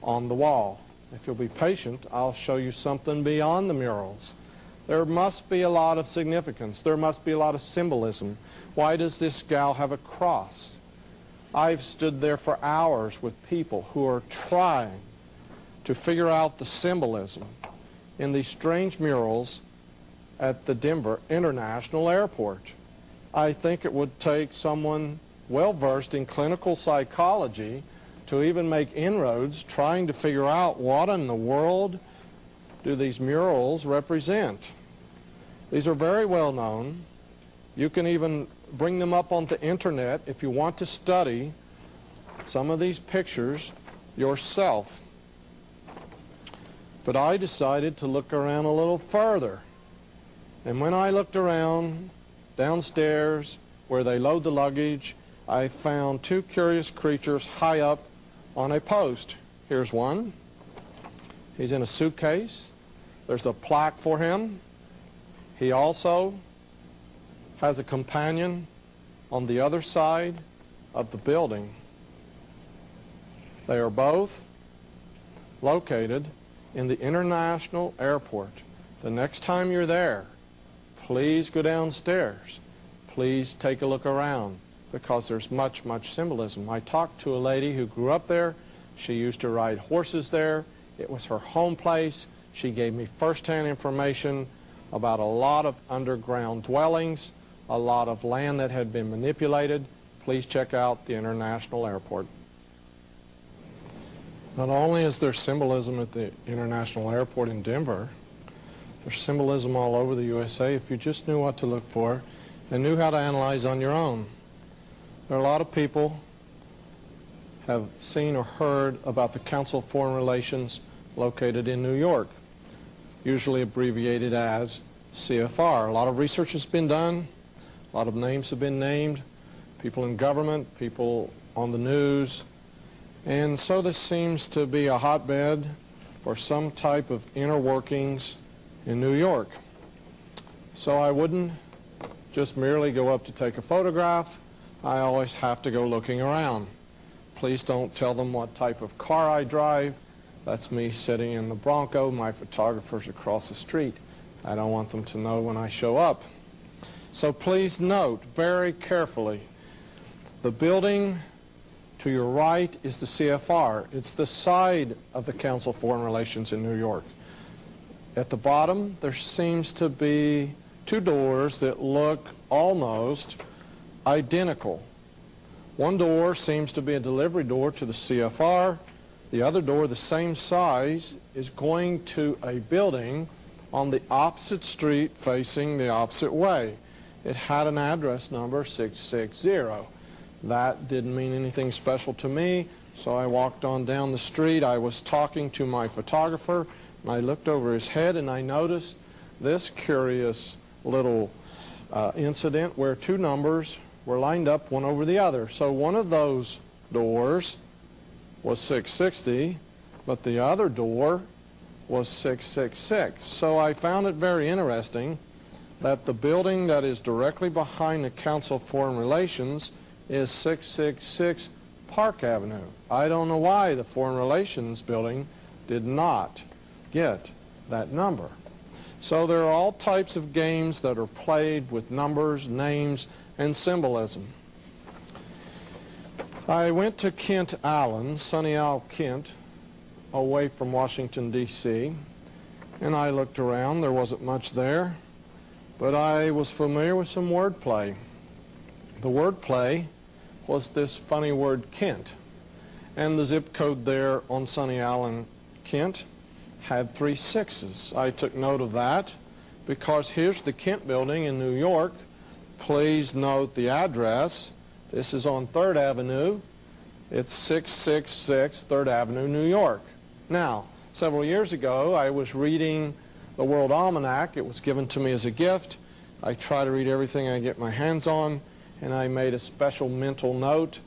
on the wall. If you'll be patient, I'll show you something beyond the murals. There must be a lot of significance. There must be a lot of symbolism. Why does this gal have a cross? I've stood there for hours with people who are trying to figure out the symbolism in these strange murals at the Denver International Airport. I think it would take someone well-versed in clinical psychology to even make inroads trying to figure out what in the world do these murals represent. These are very well known. You can even bring them up on the internet if you want to study some of these pictures yourself. But I decided to look around a little further. And when I looked around downstairs where they load the luggage, I found two curious creatures high up on a post. Here's one. He's in a suitcase. There's a plaque for him. He also has a companion on the other side of the building. They are both located in the International Airport. The next time you're there, please go downstairs. Please take a look around because there's much, much symbolism. I talked to a lady who grew up there. She used to ride horses there. It was her home place. She gave me first-hand information about a lot of underground dwellings, a lot of land that had been manipulated. Please check out the International Airport. Not only is there symbolism at the International Airport in Denver, there's symbolism all over the USA if you just knew what to look for and knew how to analyze on your own. There are a lot of people have seen or heard about the Council of Foreign Relations located in New York, usually abbreviated as CFR. A lot of research has been done, a lot of names have been named, people in government, people on the news, and so this seems to be a hotbed for some type of inner workings in New York. So I wouldn't just merely go up to take a photograph. I always have to go looking around. Please don't tell them what type of car I drive. That's me sitting in the Bronco. My photographer's across the street. I don't want them to know when I show up. So please note very carefully, the building to your right is the CFR. It's the side of the Council of Foreign Relations in New York. At the bottom, there seems to be two doors that look almost identical. One door seems to be a delivery door to the CFR. The other door, the same size, is going to a building on the opposite street facing the opposite way. It had an address number 660. That didn't mean anything special to me, so I walked on down the street. I was talking to my photographer, and I looked over his head, and I noticed this curious little incident where two numbers were lined up one over the other. So one of those doors was 660, but the other door was 666. So I found it very interesting that the building that is directly behind the Council of Foreign Relations is 666 Park Avenue. I don't know why the Foreign Relations building did not get that number. So there are all types of games that are played with numbers, names, and symbolism. I went to Kent Island, Sunny Isle, Kent, away from Washington, D.C., and I looked around. There wasn't much there, but I was familiar with some wordplay. The wordplay was this funny word Kent, and the zip code there on Sunny Island, Kent, had 3 sixes. I took note of that because here's the Kent building in New York. Please note the address. This is on 3rd Avenue. It's 666 3rd Avenue, New York. Now, several years ago, I was reading the World Almanac. It was given to me as a gift. I try to read everything I get my hands on, and I made a special mental note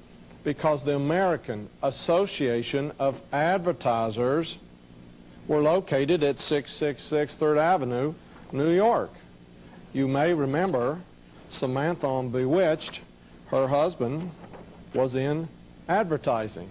because the American Association of Advertisers were located at 666 3rd Avenue, New York. You may remember Samantha on Bewitched, her husband was in advertising.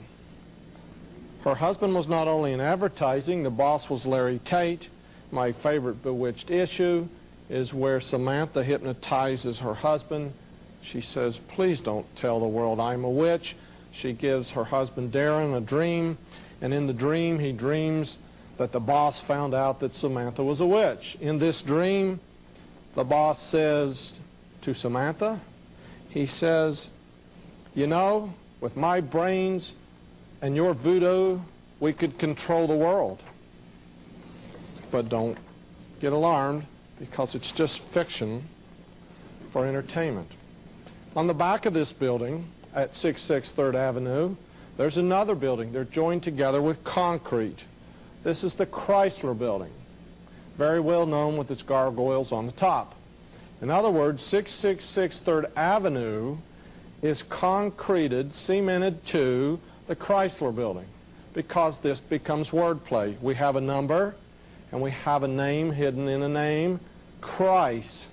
Her husband was not only in advertising, the boss was Larry Tate. My favorite Bewitched issue is where Samantha hypnotizes her husband. She says, "Please don't tell the world I'm a witch." She gives her husband Darren a dream, and in the dream he dreams that the boss found out that Samantha was a witch. In this dream, the boss says to Samantha, he says, "You know, with my brains and your voodoo, we could control the world." But don't get alarmed, because it's just fiction for entertainment. On the back of this building at 666 3rd Avenue, there's another building. They're joined together with concrete. This is the Chrysler Building, very well known with its gargoyles on the top. In other words, 666 3rd Avenue is concreted, cemented to the Chrysler Building, because this becomes wordplay. We have a number, and we have a name hidden in a name, Christ.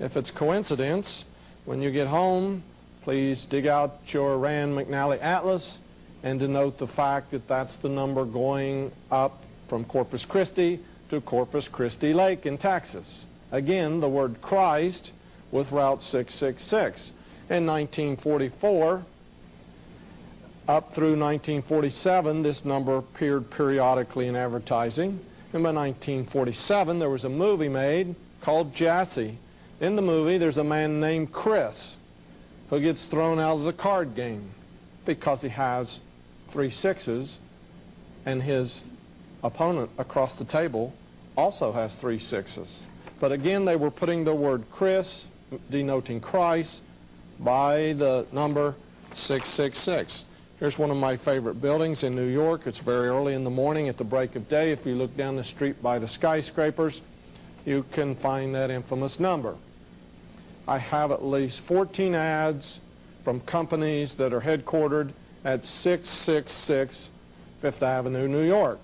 If it's coincidence, when you get home, please dig out your Rand McNally Atlas and denote the fact that that's the number going up from Corpus Christi to Corpus Christi Lake in Texas. Again, the word Christ with Route 666. In 1944, up through 1947, this number appeared periodically in advertising. And by 1947, there was a movie made called Jassy. In the movie, there's a man named Chris who gets thrown out of the card game because he has 3 sixes, and his opponent across the table also has 3 sixes. But again, they were putting the word Chris, denoting Christ, by the number 666. Here's one of my favorite buildings in New York. It's very early in the morning at the break of day. If you look down the street by the skyscrapers, you can find that infamous number. I have at least 14 ads from companies that are headquartered at 666 5th Avenue, New York.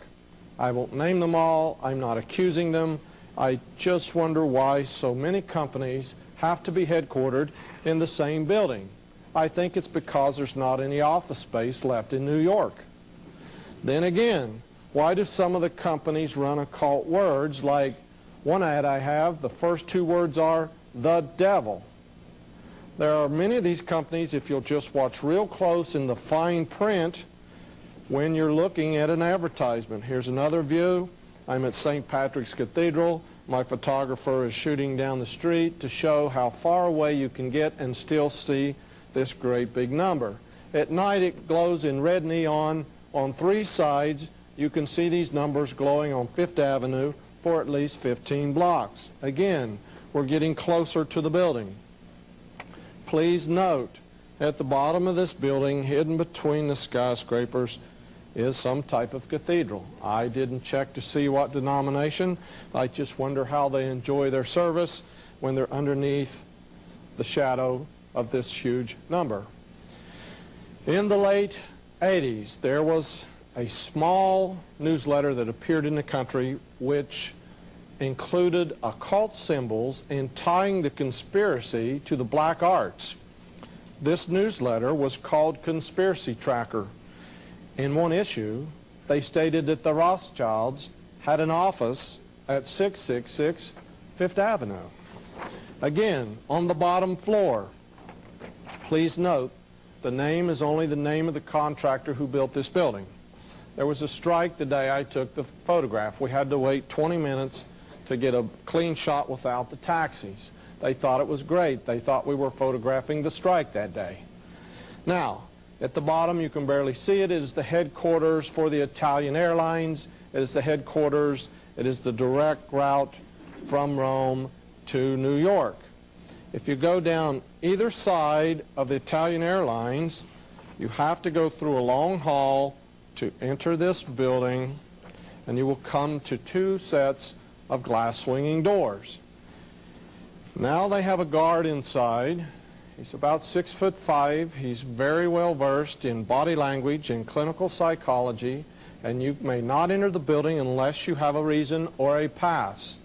I won't name them all. I'm not accusing them. I just wonder why so many companies have to be headquartered in the same building. I think it's because there's not any office space left in New York. Then again, why do some of the companies run occult words? Like one ad I have, the first 2 words are the devil. There are many of these companies, if you'll just watch real close in the fine print when you're looking at an advertisement. Here's another view. I'm at St. Patrick's Cathedral. My photographer is shooting down the street to show how far away you can get and still see this great big number. At night it glows in red neon on 3 sides. You can see these numbers glowing on 5th Avenue for at least 15 blocks. Again, we're getting closer to the building. Please note, at the bottom of this building, hidden between the skyscrapers, is some type of cathedral. I didn't check to see what denomination. I just wonder how they enjoy their service when they're underneath the shadow of this huge number. In the late 80s, there was a small newsletter that appeared in the country which included occult symbols and tying the conspiracy to the black arts. This newsletter was called Conspiracy Tracker. In one issue, they stated that the Rothschilds had an office at 666 5th Avenue. Again, on the bottom floor, please note, the name is only the name of the contractor who built this building. There was a strike the day I took the photograph. We had to wait 20 minutes to get a clean shot without the taxis. They thought it was great. They thought we were photographing the strike that day. Now, at the bottom, you can barely see it. It is the headquarters for the Italian Airlines. It is the headquarters. It is the direct route from Rome to New York. If you go down either side of the Italian Airlines, you have to go through a long hall to enter this building, and you will come to 2 sets of glass swinging doors. Now they have a guard inside. He's about 6'5". He's very well versed in body language and clinical psychology, and you may not enter the building unless you have a reason or a pass.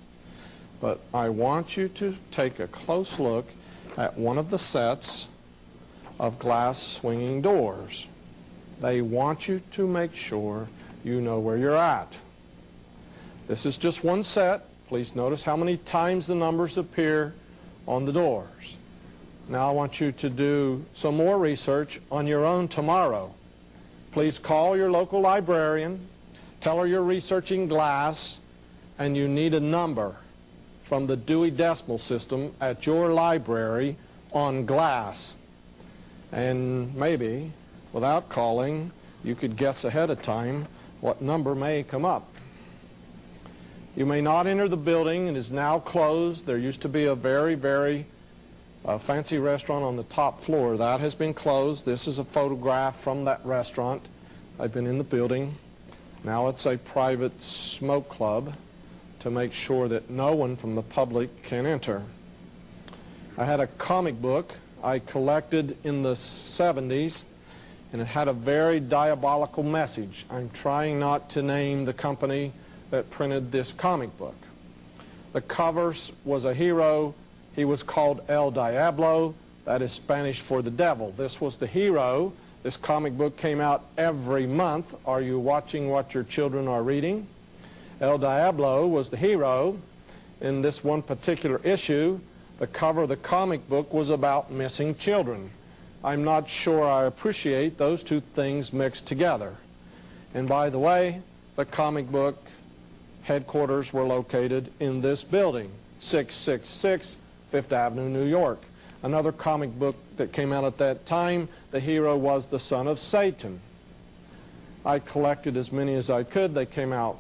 But I want you to take a close look at one of the sets of glass swinging doors. They want you to make sure you know where you're at. This is just one set. Please notice how many times the numbers appear on the doors. Now I want you to do some more research on your own tomorrow. Please call your local librarian, tell her you're researching glass, and you need a number from the Dewey Decimal System at your library on glass. And maybe, without calling, you could guess ahead of time what number may come up. You may not enter the building. It is now closed. There used to be a very, very fancy restaurant on the top floor. That has been closed. This is a photograph from that restaurant. I've been in the building. Now it's a private smoke club to make sure that no one from the public can enter. I had a comic book I collected in the 70s, and it had a very diabolical message. I'm trying not to name the company that printed this comic book. The cover was a hero. He was called El Diablo. That is Spanish for the devil. This was the hero. This comic book came out every month. Are you watching what your children are reading? El Diablo was the hero. In this one particular issue, the cover of the comic book was about missing children. I'm not sure I appreciate those two things mixed together. And by the way, the comic book headquarters were located in this building, 666 5th Avenue, New York. Another comic book that came out at that time, the hero was the Son of Satan. I collected as many as I could. They came out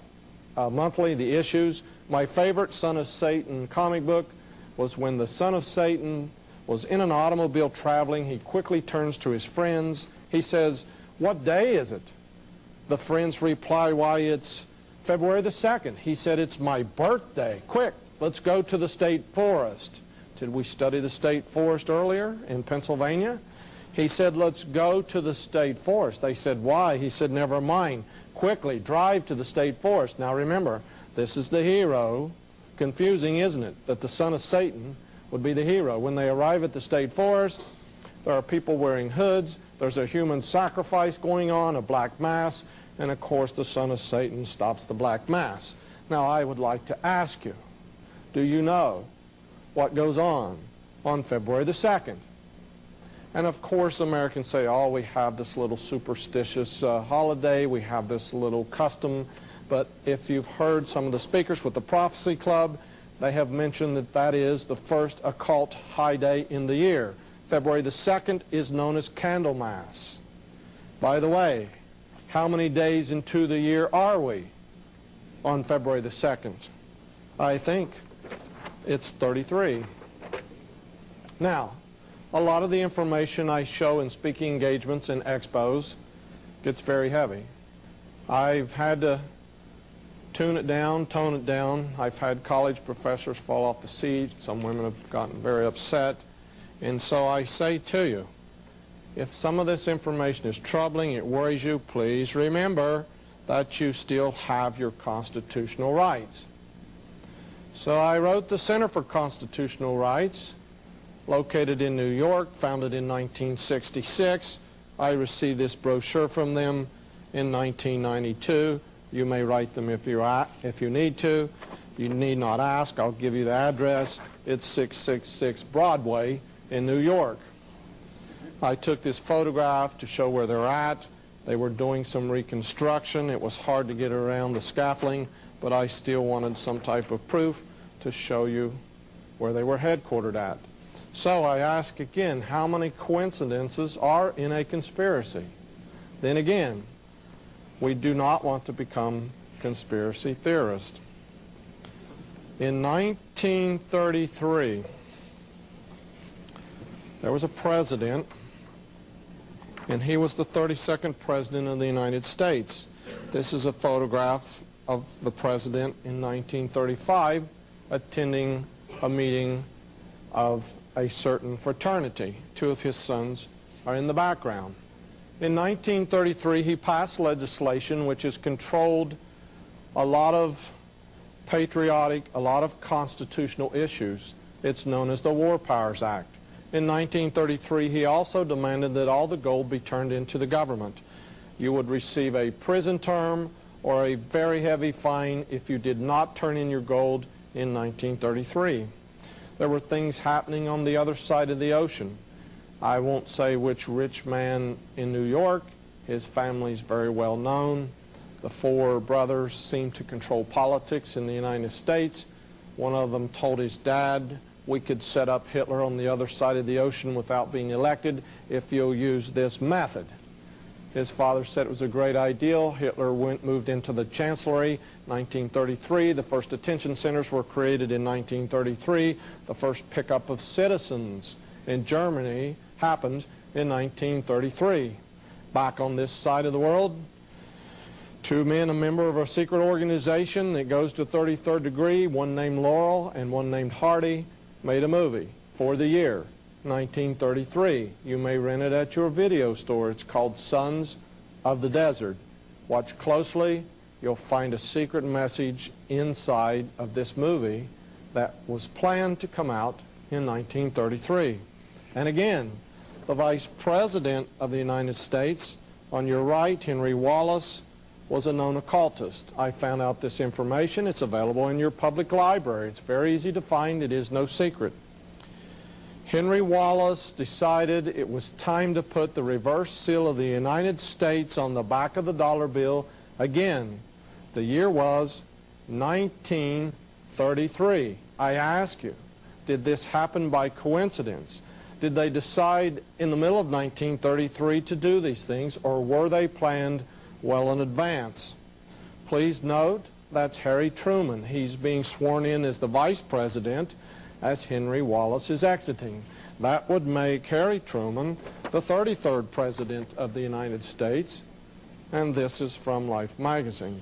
monthly, the issues. My favorite Son of Satan comic book was when the Son of Satan was in an automobile traveling. He quickly turns to his friends. He says, "What day is it?" The friends reply, "Why, it's February the 2nd. He said, "It's my birthday. Quick, let's go to the state forest." Did we study the state forest earlier in Pennsylvania? He said, "Let's go to the state forest." They said, "Why?" He said, "Never mind. Quickly, drive to the state forest." Now remember, this is the hero. Confusing, isn't it, that the Son of Satan would be the hero? When they arrive at the state forest, there are people wearing hoods. There's a human sacrifice going on, a black mass. And of course, the Son of Satan stops the black mass. Now, I would like to ask you, do you know what goes on February the 2nd? And of course, Americans say, oh, we have this little superstitious holiday, we have this little custom. But if you've heard some of the speakers with the Prophecy Club, they have mentioned that that is the first occult high day in the year. February the 2nd is known as Candlemas. By the way, how many days into the year are we on February the 2nd? I think it's 33. Now, a lot of the information I show in speaking engagements and expos gets very heavy. I've had to tune it down, tone it down. I've had college professors fall off the seat. Some women have gotten very upset. And so I say to you, if some of this information is troubling, it worries you, please remember that you still have your constitutional rights. So I wrote the Center for Constitutional Rights, located in New York, founded in 1966. I received this brochure from them in 1992. You may write them if you need to. You need not ask. I'll give you the address. It's 666 Broadway in New York. I took this photograph to show where they're at. They were doing some reconstruction. It was hard to get around the scaffolding, but I still wanted some type of proof to show you where they were headquartered at. So I ask again, how many coincidences are in a conspiracy? Then again, we do not want to become conspiracy theorists. In 1933, there was a president, and he was the 32nd president of the United States. This is a photograph of the president in 1935 attending a meeting of a certain fraternity. Two of his sons are in the background. In 1933, he passed legislation which has controlled a lot of patriotic, a lot of constitutional issues. It's known as the War Powers Act. In 1933, he also demanded that all the gold be turned into the government. You would receive a prison term or a very heavy fine if you did not turn in your gold in 1933. There were things happening on the other side of the ocean. I won't say which rich man in New York. His family's very well known. The four brothers seemed to control politics in the United States. One of them told his dad, we could set up Hitler on the other side of the ocean without being elected if you'll use this method. His father said it was a great idea. Hitler moved into the Chancellery, 1933. The first detention centers were created in 1933. The first pickup of citizens in Germany happened in 1933. Back on this side of the world, two men, a member of a secret organization that goes to 33rd degree, one named Laurel and one named Hardy, made a movie for the year 1933. You may rent it at your video store. It's called Sons of the Desert. Watch closely. You'll find a secret message inside of this movie that was planned to come out in 1933. And again, the Vice President of the United States, on your right, Henry Wallace, was a known occultist. I found out this information. It's available in your public library. It's very easy to find. It is no secret. Henry Wallace decided it was time to put the reverse seal of the United States on the back of the dollar bill. Again, the year was 1933. I ask you, did this happen by coincidence? Did they decide in the middle of 1933 to do these things, or were they planned well in advance? Please note, that's Harry Truman. He's being sworn in as the Vice President as Henry Wallace is exiting. That would make Harry Truman the 33rd President of the United States, and this is from Life magazine.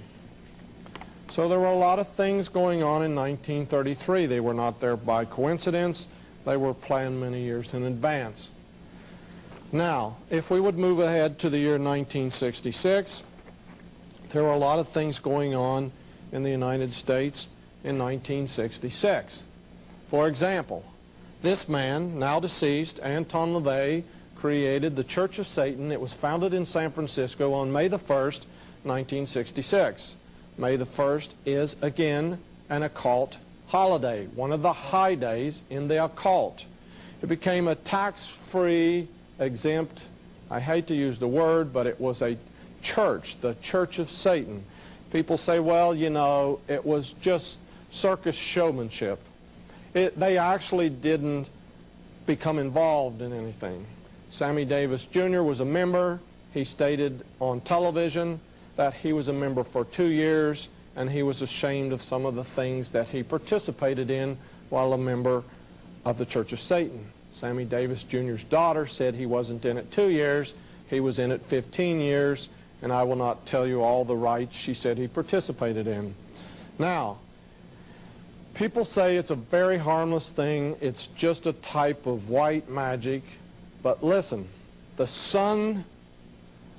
So there were a lot of things going on in 1933. They were not there by coincidence. They were planned many years in advance. Now, if we would move ahead to the year 1966, there were a lot of things going on in the United States in 1966. For example, this man, now deceased, Anton LaVey, created the Church of Satan. It was founded in San Francisco on May the 1st, 1966. May the 1st is, again, an occult holiday, one of the high days in the occult. It became a tax-free, exempt, I hate to use the word, but it was a church, the Church of Satan. People say, well, you know, it was just circus showmanship. They actually didn't become involved in anything. Sammy Davis Jr. was a member. He stated on television that he was a member for 2 years, and he was ashamed of some of the things that he participated in while a member of the Church of Satan. Sammy Davis Jr.'s daughter said he wasn't in it 2 years, he was in it 15 years, and I will not tell you all the rites she said he participated in. Now, people say it's a very harmless thing, it's just a type of white magic, but listen, the son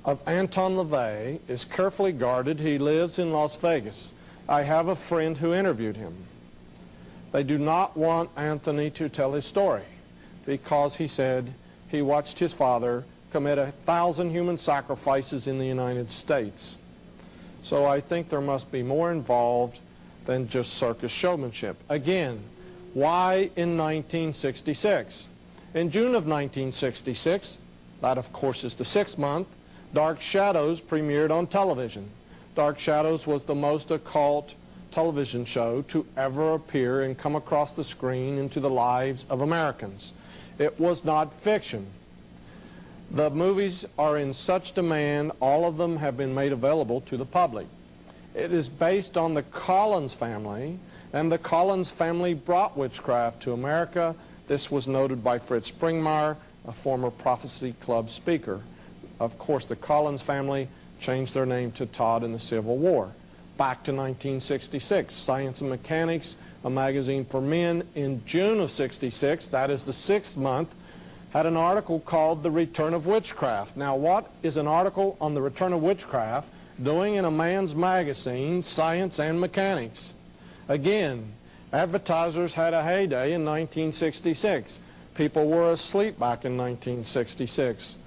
of Anton LaVey is carefully guarded. He lives in Las Vegas. I have a friend who interviewed him. They do not want Anthony to tell his story because he said he watched his father commit 1,000 human sacrifices in the United States. So I think there must be more involved than just circus showmanship. Again, why in 1966? In June of 1966, that of course is the 6th month, Dark Shadows premiered on television. Dark Shadows was the most occult television show to ever appear and come across the screen into the lives of Americans. It was not fiction. The movies are in such demand, all of them have been made available to the public. It is based on the Collins family, and the Collins family brought witchcraft to America. This was noted by Fritz Springmeier, a former Prophecy Club speaker. Of course, the Collins family changed their name to Todd in the Civil War. Back to 1966, Science and Mechanics, a magazine for men, in June of '66, that is the 6th month, had an article called The Return of Witchcraft. Now, what is an article on the return of witchcraft doing in a man's magazine, Science and Mechanics? Again, advertisers had a heyday in 1966. People were asleep back in 1966.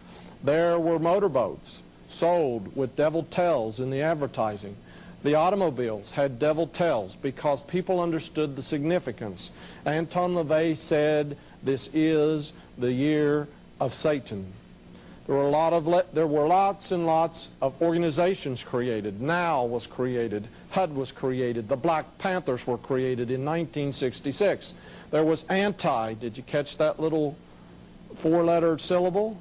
There were motorboats sold with devil tails in the advertising. The automobiles had devil tails because people understood the significance. Anton LaVey said, "This is the year of Satan." There were lots and lots of organizations created. Neal was created. HUD was created. The Black Panthers were created in 1966. There was anti. Did you catch that little 4-letter syllable?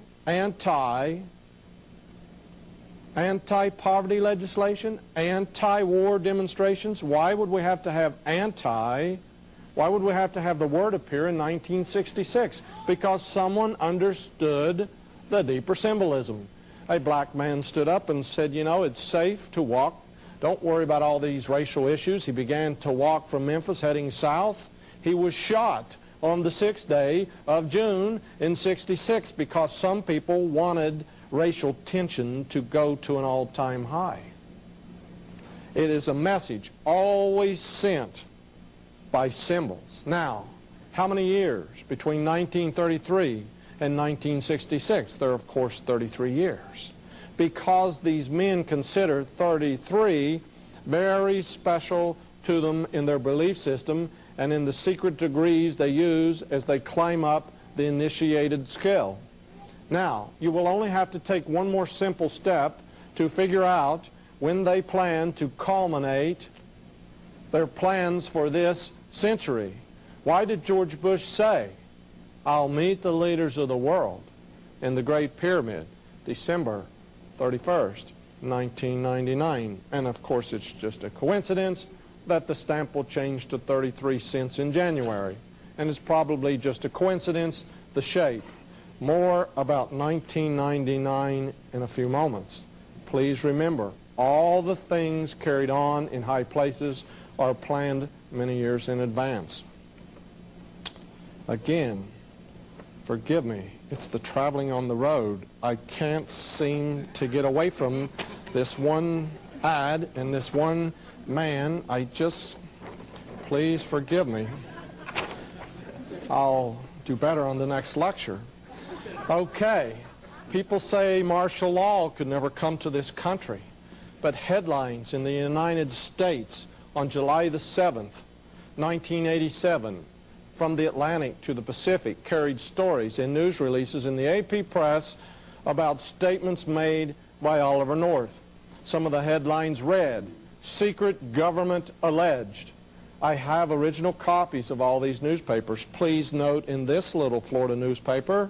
Anti-poverty legislation, anti-war demonstrations. Why would we have to have anti? Why would we have to have the word appear in 1966? Because someone understood the deeper symbolism. A black man stood up and said, you know, it's safe to walk. Don't worry about all these racial issues. He began to walk from Memphis heading south. He was shot on the 6th day of June in '66 because some people wanted racial tension to go to an all-time high. It is a message always sent by symbols. Now, how many years between 1933 and 1966? There are, of course, 33 years. Because these men consider 33 very special to them in their belief system and in the secret degrees they use as they climb up the initiated scale. Now, you will only have to take one more simple step to figure out when they plan to culminate their plans for this century. Why did George Bush say, "I'll meet the leaders of the world in the Great Pyramid, December 31st, 1999. And of course, it's just a coincidence that the stamp will change to 33 cents in January. And it's probably just a coincidence, the shape. More about 1999 in a few moments. Please remember, all the things carried on in high places are planned many years in advance. Again, forgive me, it's the traveling on the road. I can't seem to get away from this one ad and this one man. Please forgive me. I'll do better on the next lecture. Okay, people say martial law could never come to this country, but headlines in the United States on July the 7th, 1987, from the Atlantic to the Pacific, carried stories and news releases in the AP press about statements made by Oliver North. Some of the headlines read, "Secret Government Alleged." I have original copies of all these newspapers. Please note in this little Florida newspaper,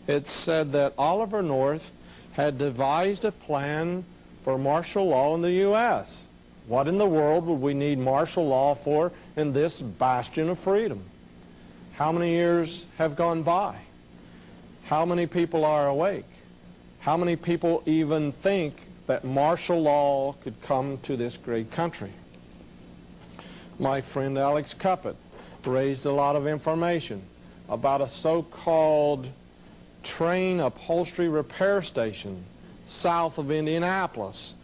it said that Oliver North had devised a plan for martial law in the U.S. What in the world would we need martial law for in this bastion of freedom? How many years have gone by? How many people are awake? How many people even think that martial law could come to this great country? My friend Alex Cuppet raised a lot of information about a so-called train upholstery repair station south of Indianapolis.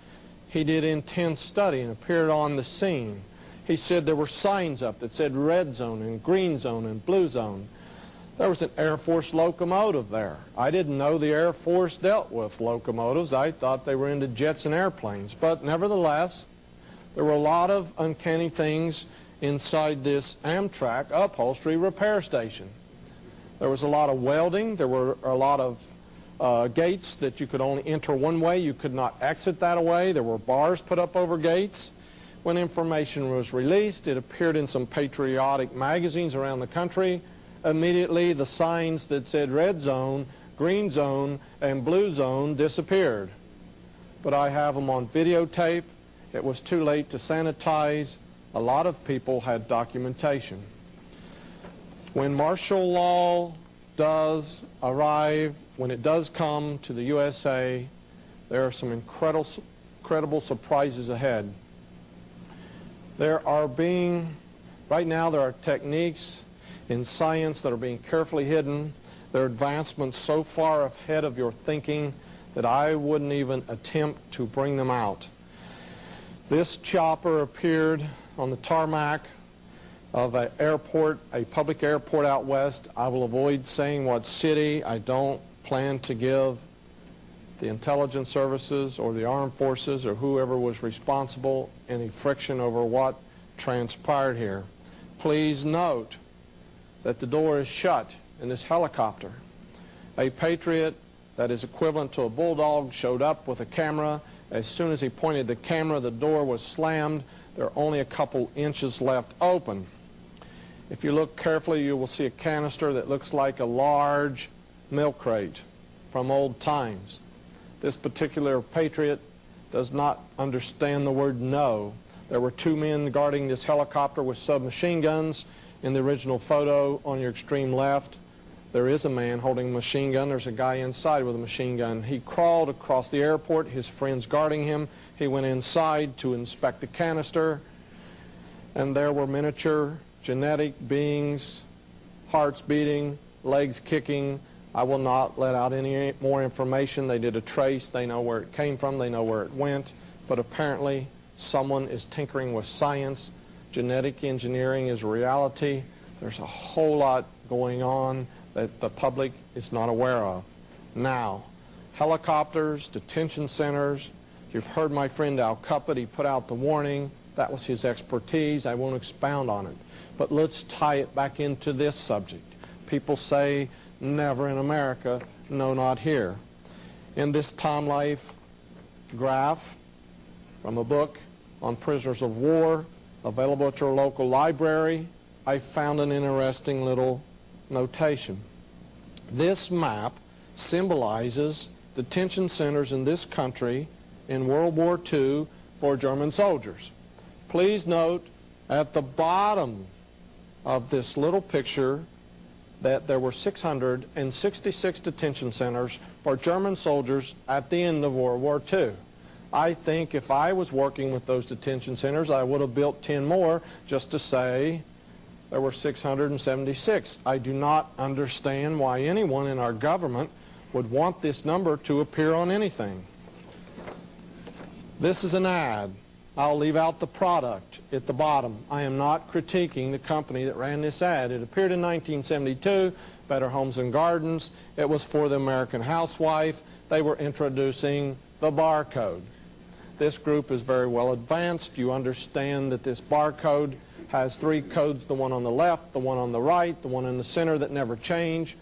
He did intense study and appeared on the scene. He said there were signs up that said red zone and green zone and blue zone. There was an Air Force locomotive there. I didn't know the Air Force dealt with locomotives. I thought they were into jets and airplanes. But nevertheless, there were a lot of uncanny things inside this Amtrak upholstery repair station. There was a lot of welding. There were a lot of gates that you could only enter one way. You could not exit that way. There were bars put up over gates. When information was released, it appeared in some patriotic magazines around the country. Immediately, the signs that said red zone, green zone, and blue zone disappeared. But I have them on videotape. It was too late to sanitize. A lot of people had documentation. When martial law does arrive, when it does come to the USA, there are some incredible surprises ahead. Right now there are techniques in science that are being carefully hidden. There are advancements so far ahead of your thinking that I wouldn't even attempt to bring them out. This chopper appeared on the tarmac of an airport, a public airport out west. I will avoid saying what city. I don't plan to give the intelligence services or the armed forces or whoever was responsible any friction over what transpired here. Please note that the door is shut in this helicopter. A Patriot that is equivalent to a bulldog showed up with a camera. As soon as he pointed the camera, the door was slammed. There are only a couple inches left open. If you look carefully, you will see a canister that looks like a large milk crate from old times. This particular Patriot does not understand the word no. There were two men guarding this helicopter with submachine guns. In the original photo on your extreme left, there is a man holding a machine gun. There's a guy inside with a machine gun. He crawled across the airport, his friends guarding him. He went inside to inspect the canister, and there were miniature genetic beings, hearts beating, legs kicking. I will not let out any more information. They did a trace. They know where it came from. They know where it went. But apparently someone is tinkering with science. Genetic engineering is a reality. There's a whole lot going on that the public is not aware of. Now, helicopters, detention centers. You've heard my friend Al Cuppet. He put out the warning. That was his expertise. I won't expound on it. But let's tie it back into this subject. People say, never in America, no, not here. In this Time Life graph from a book on prisoners of war, available at your local library, I found an interesting little notation. This map symbolizes detention centers in this country in World War II for German soldiers. Please note at the bottom of this little picture that there were 666 detention centers for German soldiers at the end of World War II. I think if I was working with those detention centers, I would have built 10 more just to say there were 676. I do not understand why anyone in our government would want this number to appear on anything. This is an ad. I'll leave out the product at the bottom. I am not critiquing the company that ran this ad. It appeared in 1972, Better Homes and Gardens. It was for the American housewife. They were introducing the barcode. This group is very well advanced. You understand that this barcode has three codes, the one on the left, the one on the right, the one in the center that never change.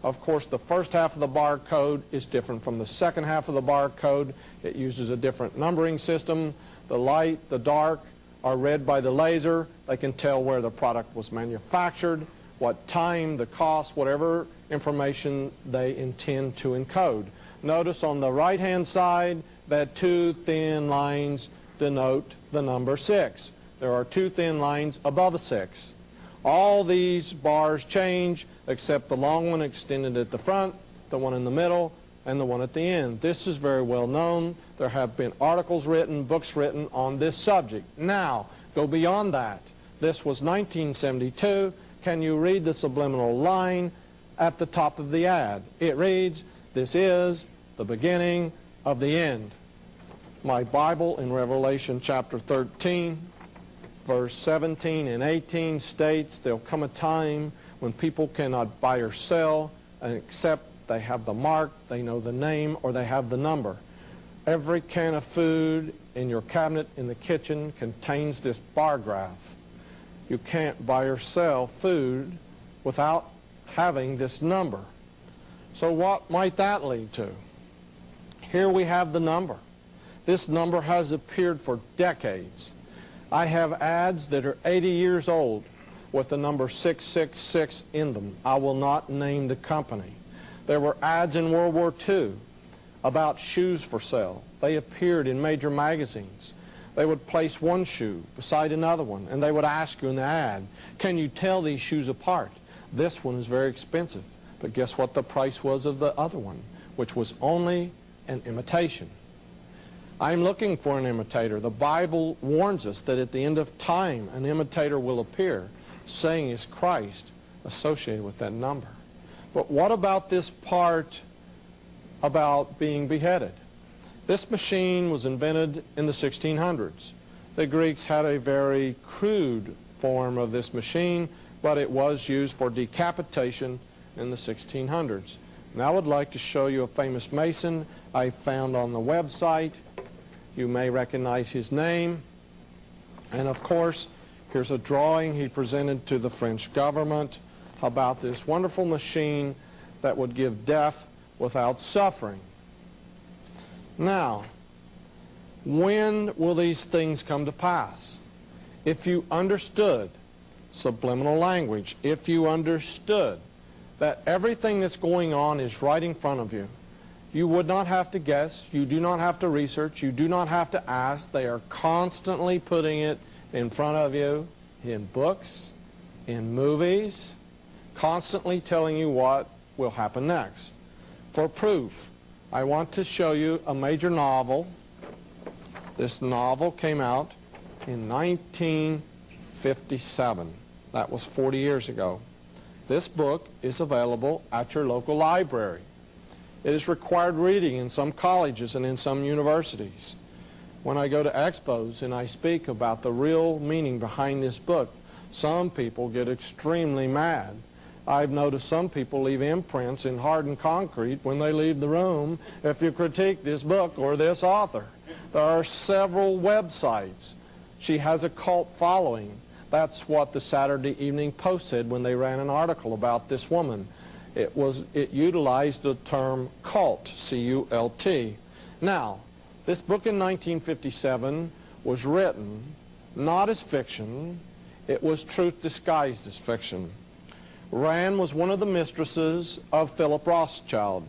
Of course, the first half of the barcode is different from the second half of the barcode. It uses a different numbering system. The light, the dark are read by the laser. They can tell where the product was manufactured, what time, the cost, whatever information they intend to encode. Notice on the right-hand side that two thin lines denote the number 6. There are two thin lines above a 6. All these bars change except the long one extended at the front, the one in the middle, and the one at the end. This is very well known. There have been articles written, books written on this subject. Now, go beyond that. This was 1972. Can you read the subliminal line at the top of the ad? It reads, "This is the beginning of the end." My Bible in Revelation chapter 13, verse 17 and 18 states there'll come a time when people cannot buy or sell except they have the mark, they know the name, or they have the number. Every can of food in your cabinet in the kitchen contains this bar graph. You can't buy or sell food without having this number. So what might that lead to? Here we have the number. This number has appeared for decades. I have ads that are 80 years old with the number 666 in them. I will not name the company. There were ads in World War II about shoes for sale. They appeared in major magazines. They would place one shoe beside another one, and they would ask you in the ad, can you tell these shoes apart? This one is very expensive. But guess what the price was of the other one, which was only an imitation? I'm looking for an imitator. The Bible warns us that at the end of time, an imitator will appear, saying is Christ associated with that number. But what about this part about being beheaded? This machine was invented in the 1600s. The Greeks had a very crude form of this machine, but it was used for decapitation in the 1600s. Now I would like to show you a famous Mason I found on the website. You may recognize his name. And of course, here's a drawing he presented to the French government about this wonderful machine that would give death without suffering. Now, when will these things come to pass? If you understood subliminal language, if you understood that everything that's going on is right in front of you, you would not have to guess, you do not have to research, you do not have to ask. They are constantly putting it in front of you in books, in movies, constantly telling you what will happen next. For proof, I want to show you a major novel. This novel came out in 1957. That was 40 years ago. This book is available at your local library. It is required reading in some colleges and in some universities. When I go to expos and I speak about the real meaning behind this book, some people get extremely mad. I've noticed some people leave imprints in hardened concrete when they leave the room if you critique this book or this author. There are several websites. She has a cult following. That's what the Saturday Evening Post said when they ran an article about this woman. It utilized the term cult, C-U-L-T. Now, this book in 1957 was written not as fiction. It was truth disguised as fiction. Ran was one of the mistresses of Philip Rothschild.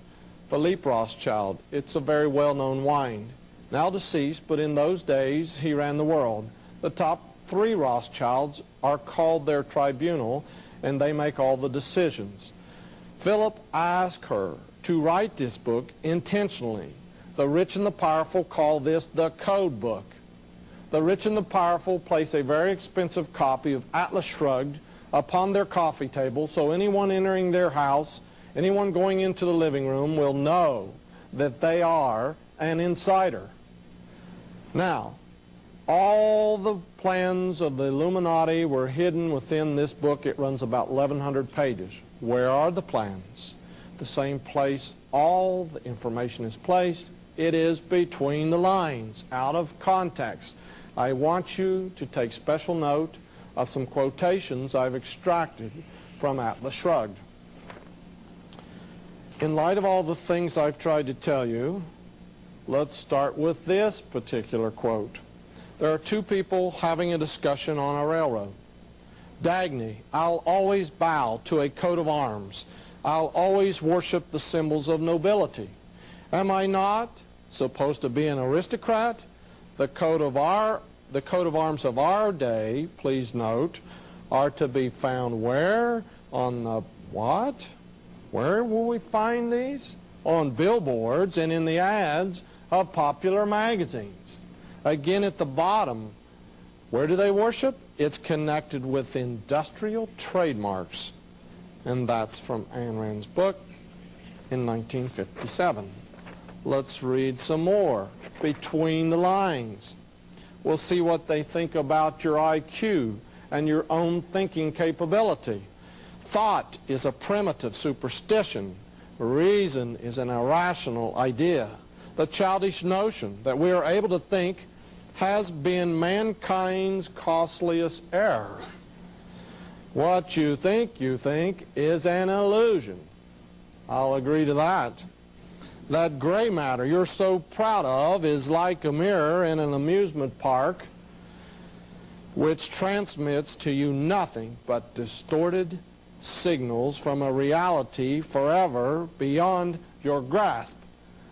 Philippe Rothschild. It's a very well-known wine. Now deceased, but in those days he ran the world. The top 3 Rothschilds are called their tribunal, and they make all the decisions. Philip asked her to write this book intentionally. The rich and the powerful call this the code book. The rich and the powerful place a very expensive copy of Atlas Shrugged upon their coffee table, so anyone entering their house, anyone going into the living room will know that they are an insider. Now, all the plans of the Illuminati were hidden within this book. It runs about 1,100 pages. Where are the plans? The same place all the information is placed. It is between the lines, out of context. I want you to take special note of some quotations I've extracted from Atlas Shrugged. In light of all the things I've tried to tell you, let's start with this particular quote. There are two people having a discussion on a railroad. Dagny, I'll always bow to a coat of arms. I'll always worship the symbols of nobility. Am I not supposed to be an aristocrat? The coat of arms of our day, please note, are to be found where? On the what? Where will we find these? On billboards and in the ads of popular magazines. Again, at the bottom, where do they worship? It's connected with industrial trademarks. And that's from Ayn Rand's book in 1957. Let's read some more between the lines. We'll see what they think about your IQ and your own thinking capability. Thought is a primitive superstition. Reason is an irrational idea. The childish notion that we are able to think has been mankind's costliest error. What you think is an illusion. I'll agree to that. That gray matter you're so proud of is like a mirror in an amusement park which transmits to you nothing but distorted signals from a reality forever beyond your grasp.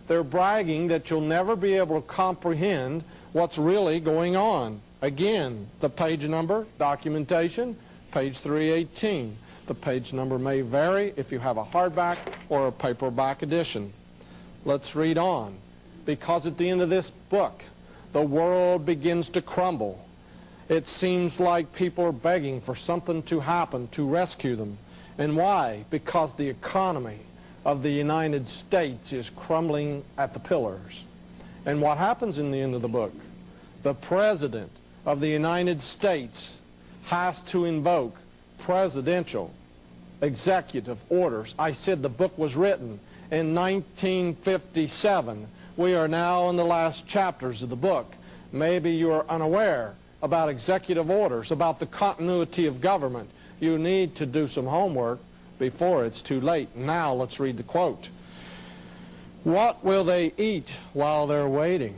They're bragging that you'll never be able to comprehend what's really going on. Again, the page number, documentation, page 318. The page number may vary if you have a hardback or a paperback edition. Let's read on. Because at the end of this book, the world begins to crumble. It seems like people are begging for something to happen to rescue them. And why? Because the economy of the United States is crumbling at the pillars. And what happens in the end of the book? The President of the United States has to invoke presidential executive orders. I said the book was written in 1957. We are now in the last chapters of the book. Maybe you are unaware about executive orders, about the continuity of government. You need to do some homework before it's too late. Now let's read the quote. What will they eat while they're waiting?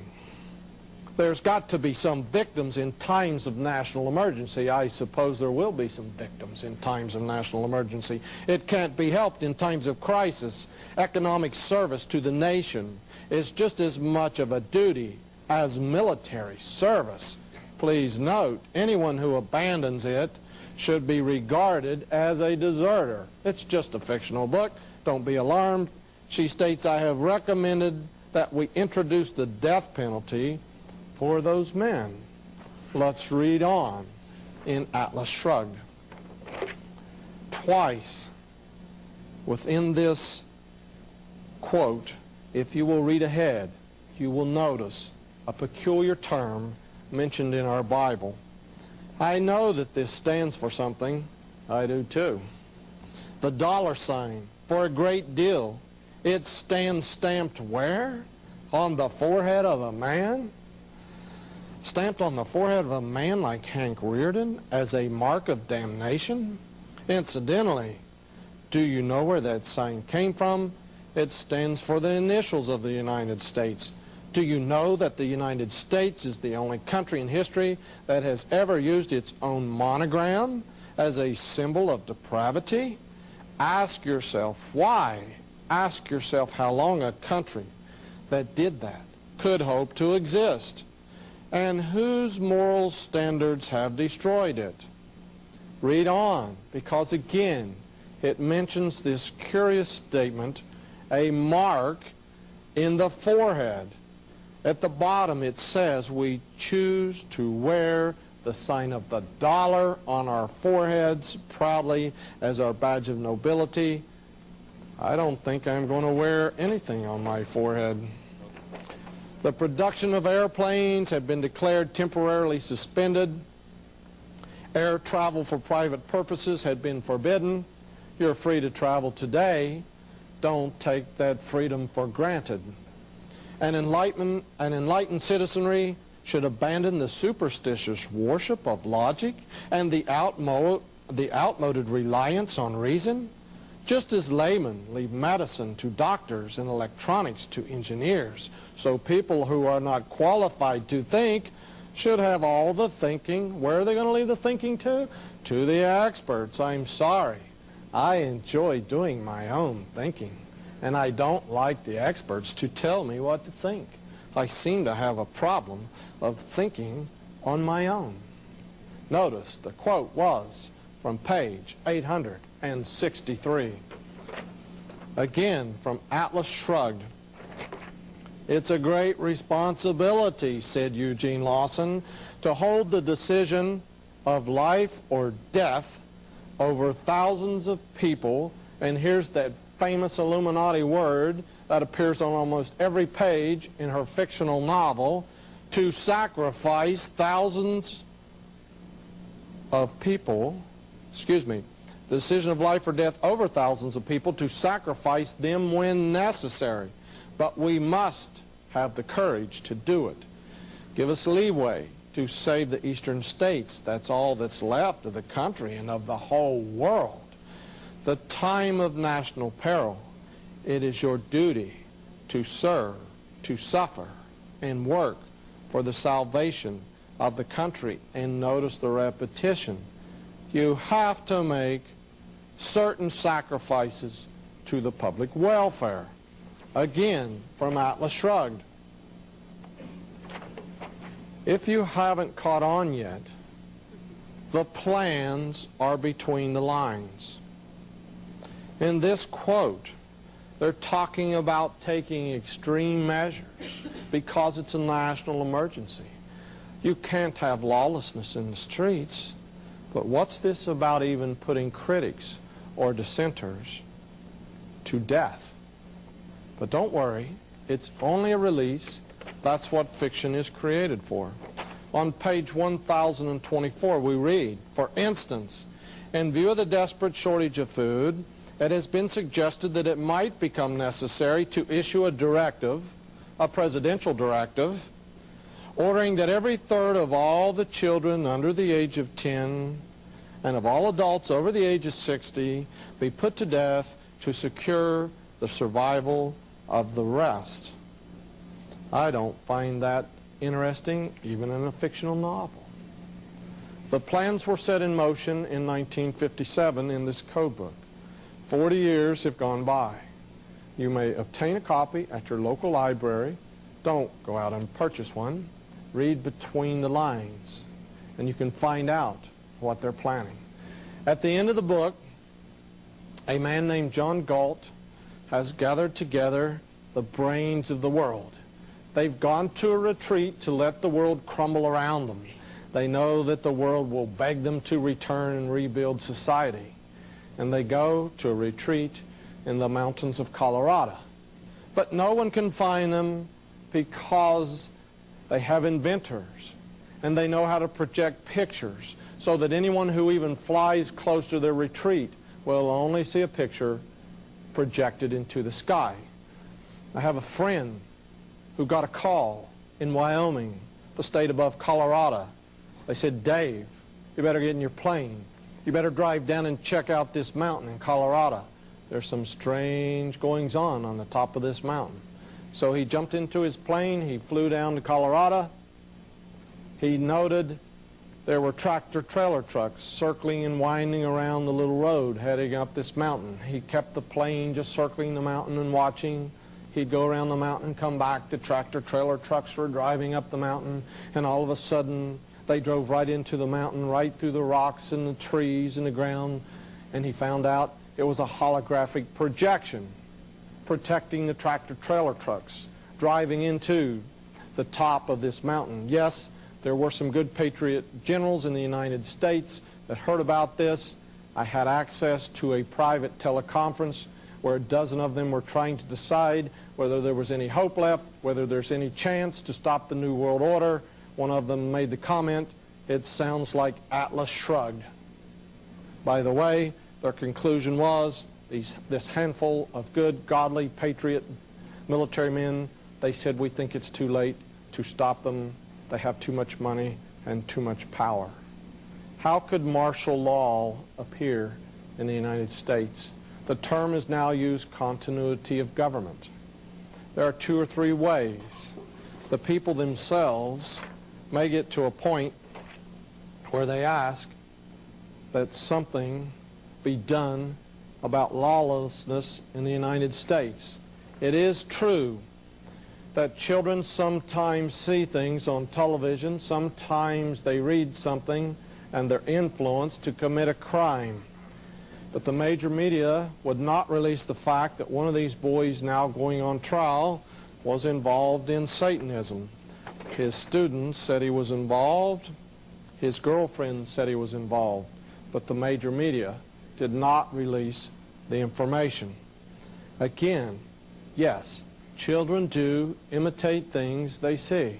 There's got to be some victims in times of national emergency. I suppose there will be some victims in times of national emergency. It can't be helped in times of crisis. Economic service to the nation is just as much of a duty as military service. Please note, anyone who abandons it should be regarded as a deserter. It's just a fictional book. Don't be alarmed. She states, I have recommended that we introduce the death penalty for those men. Let's read on in Atlas Shrugged. Twice within this quote, if you will read ahead, you will notice a peculiar term mentioned in our Bible. I know that this stands for something. I do too. The dollar sign for a great deal. It stands stamped where? On the forehead of a man? Stamped on the forehead of a man like Hank Reardon as a mark of damnation? Incidentally, do you know where that sign came from? It stands for the initials of the United States. Do you know that the United States is the only country in history that has ever used its own monogram as a symbol of depravity? Ask yourself why. Ask yourself how long a country that did that could hope to exist, and whose moral standards have destroyed it. Read on, because again, it mentions this curious statement, a mark in the forehead. At the bottom it says we choose to wear the sign of the dollar on our foreheads proudly as our badge of nobility. I don't think I'm going to wear anything on my forehead. The production of airplanes had been declared temporarily suspended. Air travel for private purposes had been forbidden. You're free to travel today. Don't take that freedom for granted. An enlightened citizenry should abandon the superstitious worship of logic and the outmoded reliance on reason, just as laymen leave medicine to doctors and electronics to engineers. So people who are not qualified to think should have all the thinking. Where are they going to leave the thinking to? To the experts. I'm sorry. I enjoy doing my own thinking, and I don't like the experts to tell me what to think. I seem to have a problem of thinking on my own. Notice the quote was from page 863. Again, from Atlas Shrugged. It's a great responsibility, said Eugene Lawson, to hold the decision of life or death over thousands of people, and here's that famous Illuminati word that appears on almost every page in her fictional novel, to sacrifice thousands of people, the decision of life or death over thousands of people, to sacrifice them when necessary. But we must have the courage to do it. Give us leeway to save the eastern states. That's all that's left of the country and of the whole world. The time of national peril, it is your duty to serve, to suffer, and work for the salvation of the country. And notice the repetition. You have to make certain sacrifices to the public welfare. Again, from Atlas Shrugged. If you haven't caught on yet, the plans are between the lines. In this quote, they're talking about taking extreme measures because it's a national emergency. You can't have lawlessness in the streets, but what's this about even putting critics or dissenters to death? But don't worry, it's only a release. That's what fiction is created for. On page 1024 we read, for instance, in view of the desperate shortage of food, it has been suggested that it might become necessary to issue a directive, a presidential directive, ordering that every third of all the children under the age of 10 and of all adults over the age of 60 be put to death to secure the survival of the rest. I don't find that interesting, even in a fictional novel. The plans were set in motion in 1957 in this code book. 40 years have gone by. You may obtain a copy at your local library. Don't go out and purchase one. Read between the lines, and you can find out what they're planning. At the end of the book, a man named John Galt has gathered together the brains of the world. They've gone to a retreat to let the world crumble around them. They know that the world will beg them to return and rebuild society. And they go to a retreat in the mountains of Colorado. But no one can find them because they have inventors, and they know how to project pictures so that anyone who even flies close to their retreat will only see a picture projected into the sky. I have a friend who got a call in Wyoming, the state above Colorado. They said, Dave, you better get in your plane. You better drive down and check out this mountain in Colorado. There's some strange goings-on the top of this mountain. So he jumped into his plane. He flew down to Colorado. He noted there were tractor-trailer trucks circling and winding around the little road heading up this mountain. He kept the plane just circling the mountain and watching. He'd go around the mountain and come back. The tractor-trailer trucks were driving up the mountain, and all of a sudden they drove right into the mountain, right through the rocks and the trees and the ground, and he found out it was a holographic projection protecting the tractor-trailer trucks driving into the top of this mountain. Yes, there were some good patriot generals in the United States that heard about this. I had access to a private teleconference where a dozen of them were trying to decide whether there was any hope left, whether there's any chance to stop the New World Order. One of them made the comment, it sounds like Atlas Shrugged. By the way, their conclusion was this handful of good, godly, patriot military men, they said, we think it's too late to stop them. They have too much money and too much power. How could martial law appear in the United States? The term is now used continuity of government. There are two or three ways. The people themselves may get to a point where they ask that something be done about lawlessness in the United States. It is true that children sometimes see things on television, sometimes they read something and they're influenced to commit a crime. But the major media would not release the fact that one of these boys now going on trial was involved in Satanism. His students said he was involved, his girlfriend said he was involved, but the major media did not release the information. Again, yes, children do imitate things they see.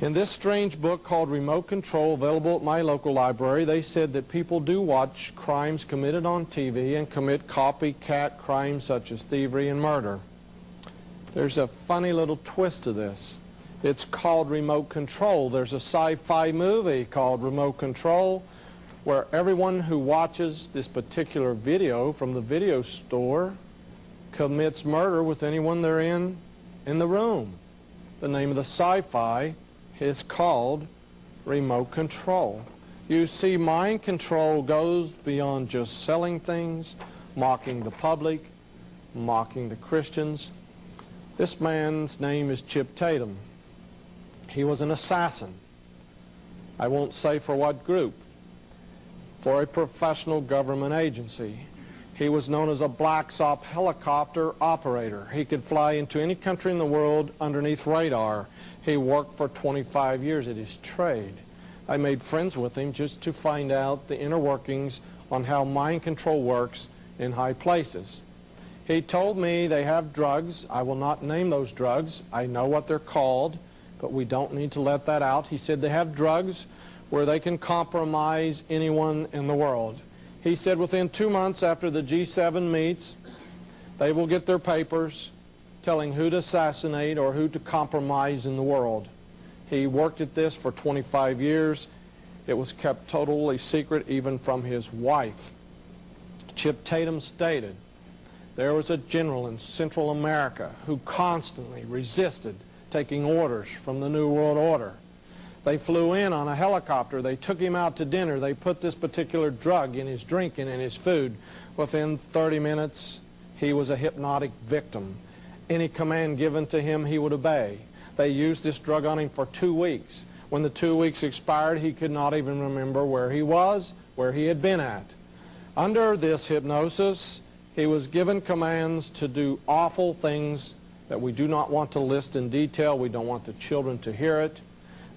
In this strange book called Remote Control, available at my local library, they said that people do watch crimes committed on TV and commit copycat crimes such as thievery and murder. There's a funny little twist to this. It's called Remote Control. There's a sci-fi movie called Remote Control where everyone who watches this particular video from the video store commits murder with anyone they're in the room. The name of the sci-fi is called Remote Control. You see, mind control goes beyond just selling things, mocking the public, mocking the Christians. This man's name is Chip Tatum. He was an assassin. I won't say for what group. For a professional government agency. He was known as a black op helicopter operator. He could fly into any country in the world underneath radar. He worked for 25 years at his trade. I made friends with him just to find out the inner workings on how mind control works in high places. He told me they have drugs. I will not name those drugs. I know what they're called, but we don't need to let that out. He said they have drugs where they can compromise anyone in the world. He said within 2 months after the G7 meets, they will get their papers telling who to assassinate or who to compromise in the world. He worked at this for 25 years. It was kept totally secret even from his wife. Chip Tatum stated, there was a general in Central America who constantly resisted taking orders from the New World Order. They flew in on a helicopter. They took him out to dinner. They put this particular drug in his drink and in his food. Within 30 minutes, he was a hypnotic victim. Any command given to him, he would obey. They used this drug on him for 2 weeks. When the 2 weeks expired, he could not even remember where he was, where he had been at. Under this hypnosis, he was given commands to do awful things that we do not want to list in detail. We don't want the children to hear it.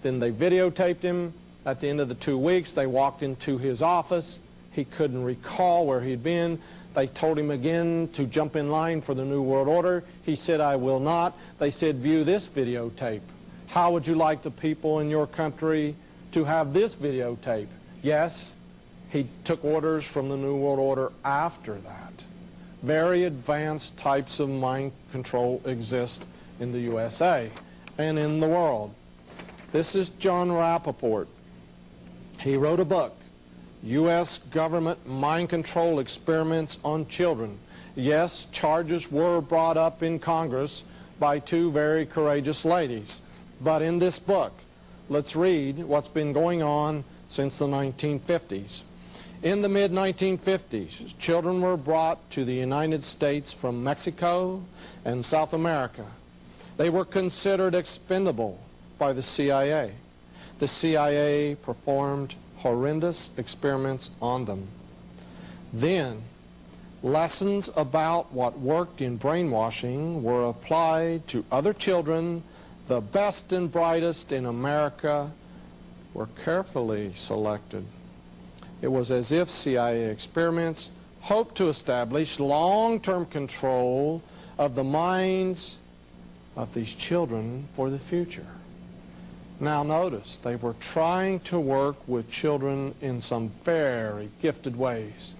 Then they videotaped him. At the end of the 2 weeks, they walked into his office. He couldn't recall where he'd been. They told him again to jump in line for the New World Order. He said, I will not. They said, view this videotape. How would you like the people in your country to have this videotape? Yes, he took orders from the New World Order after that. Very advanced types of mind control exist in the USA and in the world. This is John Rappaport. He wrote a book, U.S. Government Mind Control Experiments on Children. Yes, charges were brought up in Congress by 2 very courageous ladies. But in this book, let's read what's been going on since the 1950s. In the mid-1950s, children were brought to the United States from Mexico and South America. They were considered expendable by the CIA. The CIA performed horrendous experiments on them. Then, lessons about what worked in brainwashing were applied to other children. The best and brightest in America were carefully selected. It was as if CIA experiments hoped to establish long-term control of the minds of these children for the future. Now notice, they were trying to work with children in some very gifted ways.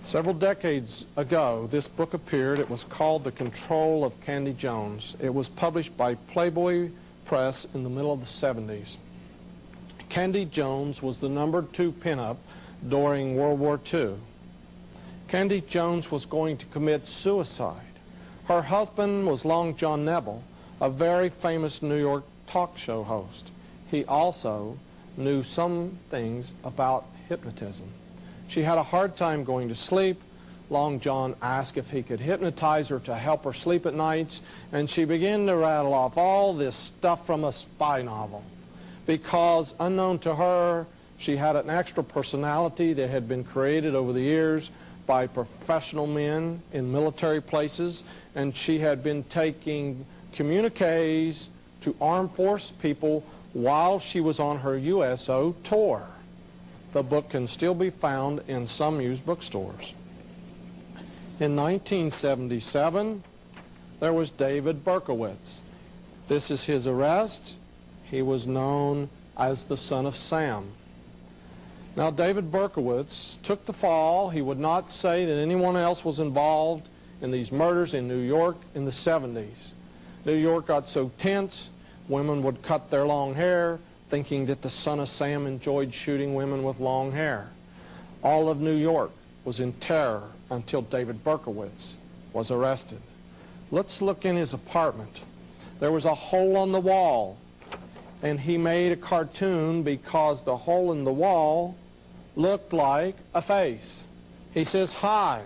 Several decades ago, this book appeared. It was called The Control of Candy Jones. It was published by Playboy Press in the middle of the 70s. Candy Jones was the #2 pinup during World War II. Candy Jones was going to commit suicide. Her husband was Long John Neville, a very famous New York talk show host. He also knew some things about hypnotism. She had a hard time going to sleep. Long John asked if he could hypnotize her to help her sleep at nights, and she began to rattle off all this stuff from a spy novel. Because, unknown to her, she had an extra personality that had been created over the years by professional men in military places, and she had been taking communiques to armed force people while she was on her USO tour. The book can still be found in some used bookstores. In 1977, there was David Berkowitz. This is his arrest. He was known as the Son of Sam. Now, David Berkowitz took the fall. He would not say that anyone else was involved in these murders in New York in the 70s. New York got so tense, women would cut their long hair, thinking that the Son of Sam enjoyed shooting women with long hair. All of New York was in terror until David Berkowitz was arrested. Let's look in his apartment. There was a hole on the wall, and he made a cartoon because the hole in the wall looked like a face. He says, "Hi,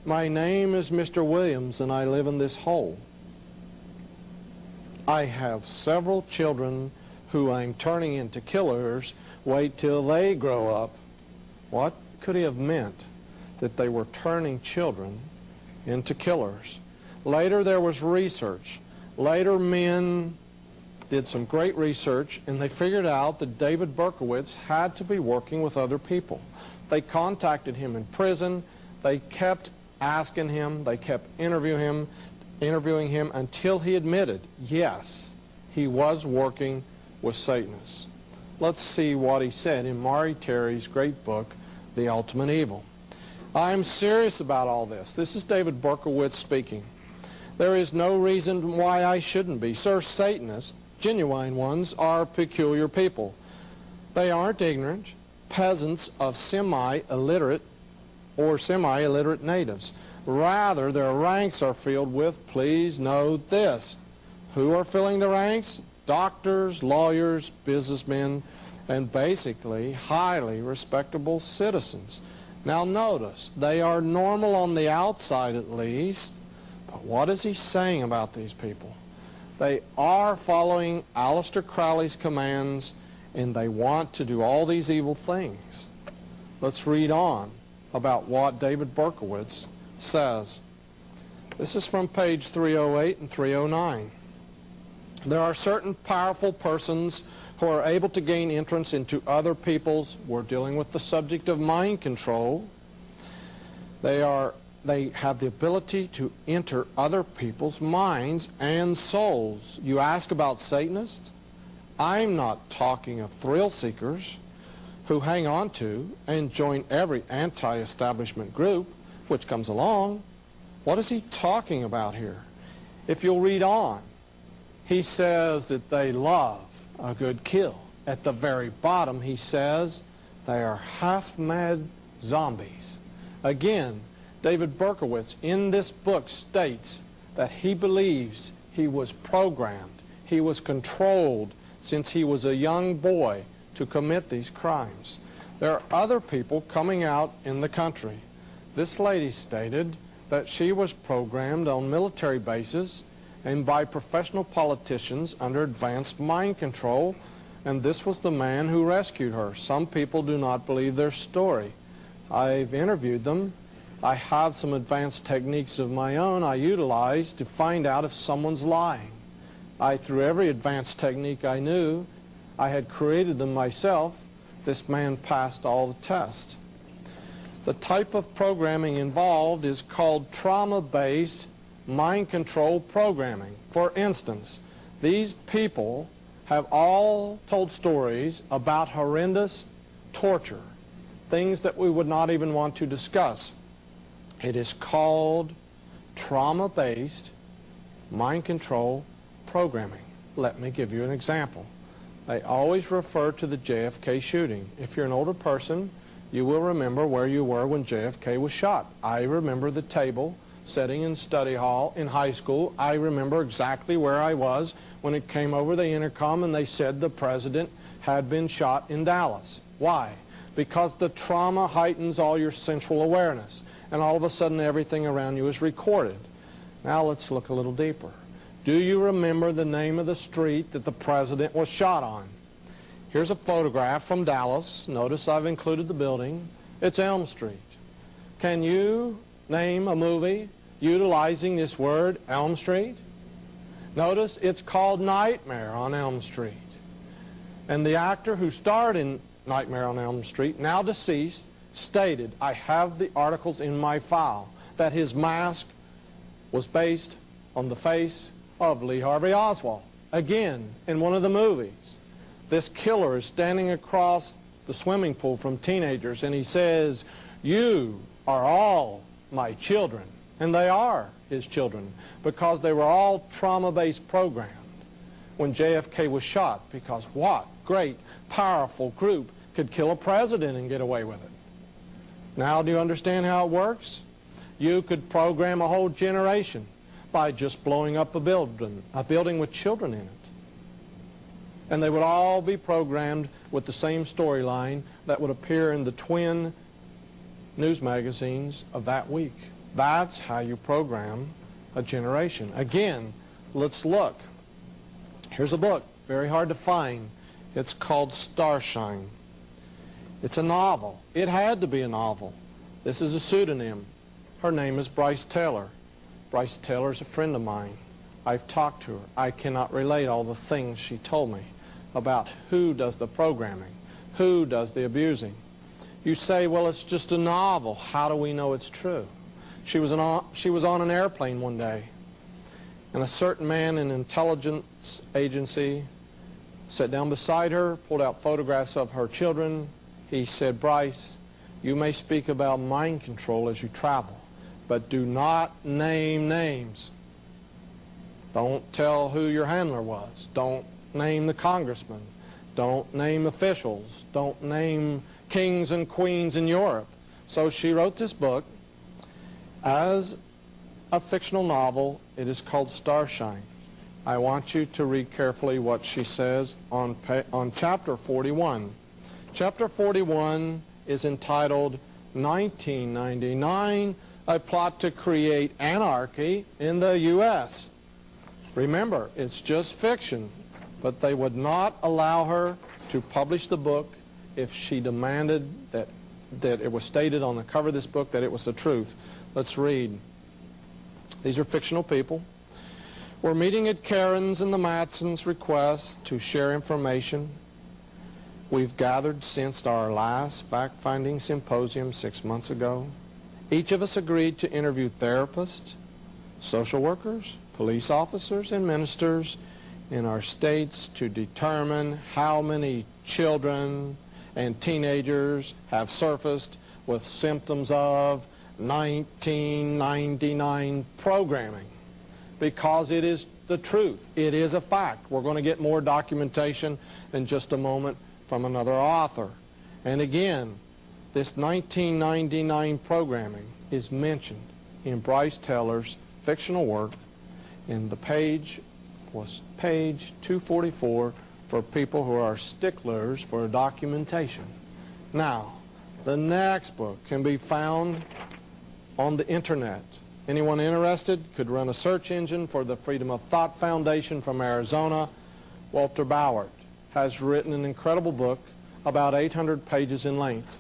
my name is Mr. Williams, and I live in this hole. I have several children who I'm turning into killers. Wait till they grow up." What could he have meant? That they were turning children into killers. Later there was research. Later men did some great research, and they figured out that David Berkowitz had to be working with other people. They contacted him in prison. They kept asking him. They kept interviewing him until he admitted, yes, he was working with Satanists. Let's see what he said in Maury Terry's great book, The Ultimate Evil. "I'm serious about all this." This is David Berkowitz speaking. "There is no reason why I shouldn't be. Sir, Satanists, genuine ones, are peculiar people. They aren't ignorant peasants of semi-illiterate or semi-illiterate natives. Rather, their ranks are filled with," please note this, who are filling the ranks? Doctors, lawyers, businessmen, and basically highly respectable citizens. Now notice, they are normal on the outside at least, but what is he saying about these people? They are following Aleister Crowley's commands, and they want to do all these evil things. Let's read on about what David Berkowitz says. This is from page 308 and 309. "There are certain powerful persons who are able to gain entrance into other people's," we're dealing with the subject of mind control, they have the ability to enter other people's minds and souls. You ask about Satanists? I'm not talking of thrill seekers who hang on to and join every anti-establishment group which comes along. What is he talking about here? If you'll read on, he says that they love a good kill. At the very bottom, he says they are half-mad zombies. Again, David Berkowitz in this book states that he believes he was programmed, he was controlled since he was a young boy to commit these crimes. There are other people coming out in the country. This lady stated that she was programmed on military bases and by professional politicians under advanced mind control, and this was the man who rescued her. Some people do not believe their story. I've interviewed them. I have some advanced techniques of my own I utilize to find out if someone's lying. Through every advanced technique I knew, I had created them myself. This man passed all the tests. The type of programming involved is called trauma-based mind control programming. For instance, these people have all told stories about horrendous torture, things that we would not even want to discuss. It is called trauma-based mind control programming. Let me give you an example. They always refer to the JFK shooting. If you're an older person, you will remember where you were when JFK was shot. I remember the table sitting in study hall in high school. I remember exactly where I was when it came over the intercom and they said the president had been shot in Dallas. Why? Because the trauma heightens all your sensual awareness, and all of a sudden everything around you is recorded. Now let's look a little deeper. Do you remember the name of the street that the president was shot on? Here's a photograph from Dallas. Notice I've included the building. It's Elm Street. Can you name a movie utilizing this word, Elm Street? Notice it's called Nightmare on Elm Street. And the actor who starred in Nightmare on Elm Street, now deceased, stated, I have the articles in my file, that his mask was based on the face of Lee Harvey Oswald. Again, in one of the movies, this killer is standing across the swimming pool from teenagers and he says, you are all my children. And they are his children because they were all trauma-based programmed when JFK was shot, because what great, powerful group could kill a president and get away with it? Now do you understand how it works? You could program a whole generation by just blowing up a building with children in it. And they would all be programmed with the same storyline that would appear in the twin news magazines of that week. That's how you program a generation. Again, let's look. Here's a book, very hard to find. It's called Starshine. It's a novel. It had to be a novel. This is a pseudonym. Her name is Bryce Taylor. Bryce Taylor is a friend of mine. I've talked to her. I cannot relate all the things she told me about who does the programming, who does the abusing. You say, well, it's just a novel. How do we know it's true? She was on an airplane one day, and a certain man in an intelligence agency sat down beside her, pulled out photographs of her children. He said, Bryce, you may speak about mind control as you travel, but do not name names. Don't tell who your handler was. Don't name the congressman. Don't name officials. Don't name kings and queens in Europe. So she wrote this book as a fictional novel. It is called Starshine. I want you to read carefully what she says on chapter 41. Chapter 41 is entitled 1999, A Plot to Create Anarchy in the U.S. Remember, it's just fiction, but they would not allow her to publish the book if she demanded that it was stated on the cover of this book that it was the truth. Let's read. These are fictional people. We're meeting at Karen's and the Matsons' request to share information we've gathered since our last fact-finding symposium 6 months ago. Each of us agreed to interview therapists, social workers, police officers, and ministers in our states to determine how many children and teenagers have surfaced with symptoms of 1999 programming, because it is the truth. It is a fact. We're going to get more documentation in just a moment from another author. And again, this 1999 programming is mentioned in Bryce Taylor's fictional work, and the page was page 244 for people who are sticklers for documentation. Now, the next book can be found on the internet. Anyone interested could run a search engine for the Freedom of Thought Foundation from Arizona. Walter Bauer has written an incredible book about 800 pages in length.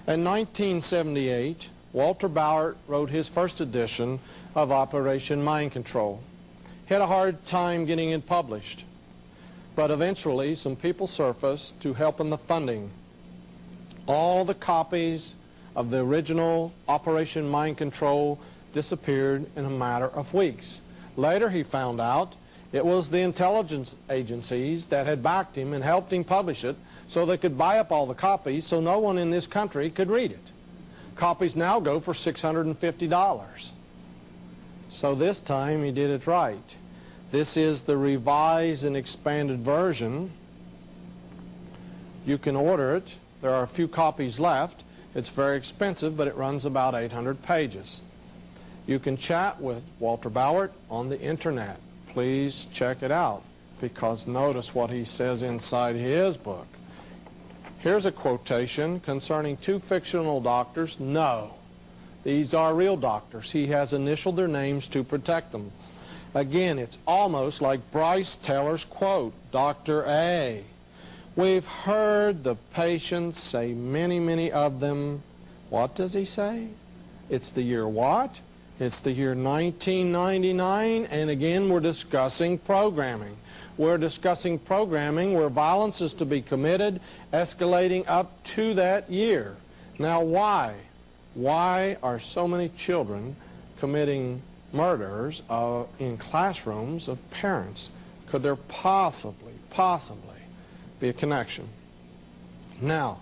In 1978, Walter Bauer wrote his first edition of Operation Mind Control. He had a hard time getting it published, but eventually some people surfaced to help in the funding. All the copies of the original Operation Mind Control disappeared in a matter of weeks. Later he found out it was the intelligence agencies that had backed him and helped him publish it so they could buy up all the copies so no one in this country could read it. Copies now go for $650. So this time he did it right. This is the revised and expanded version. You can order it. There are a few copies left. It's very expensive, but it runs about 800 pages. You can chat with Walter Bauert on the internet. Please check it out, because notice what he says inside his book. Here's a quotation concerning two fictional doctors. No, these are real doctors. He has initialed their names to protect them. Again, it's almost like Bryce Taylor's quote, Dr. A. We've heard the patients say, many of them. What does he say? It's the year what? It's the year 1999, and again we're discussing programming. We're discussing programming where violence is to be committed, escalating up to that year. Now why? Why are so many children committing murders in classrooms of parents? Could there possibly be a connection? Now,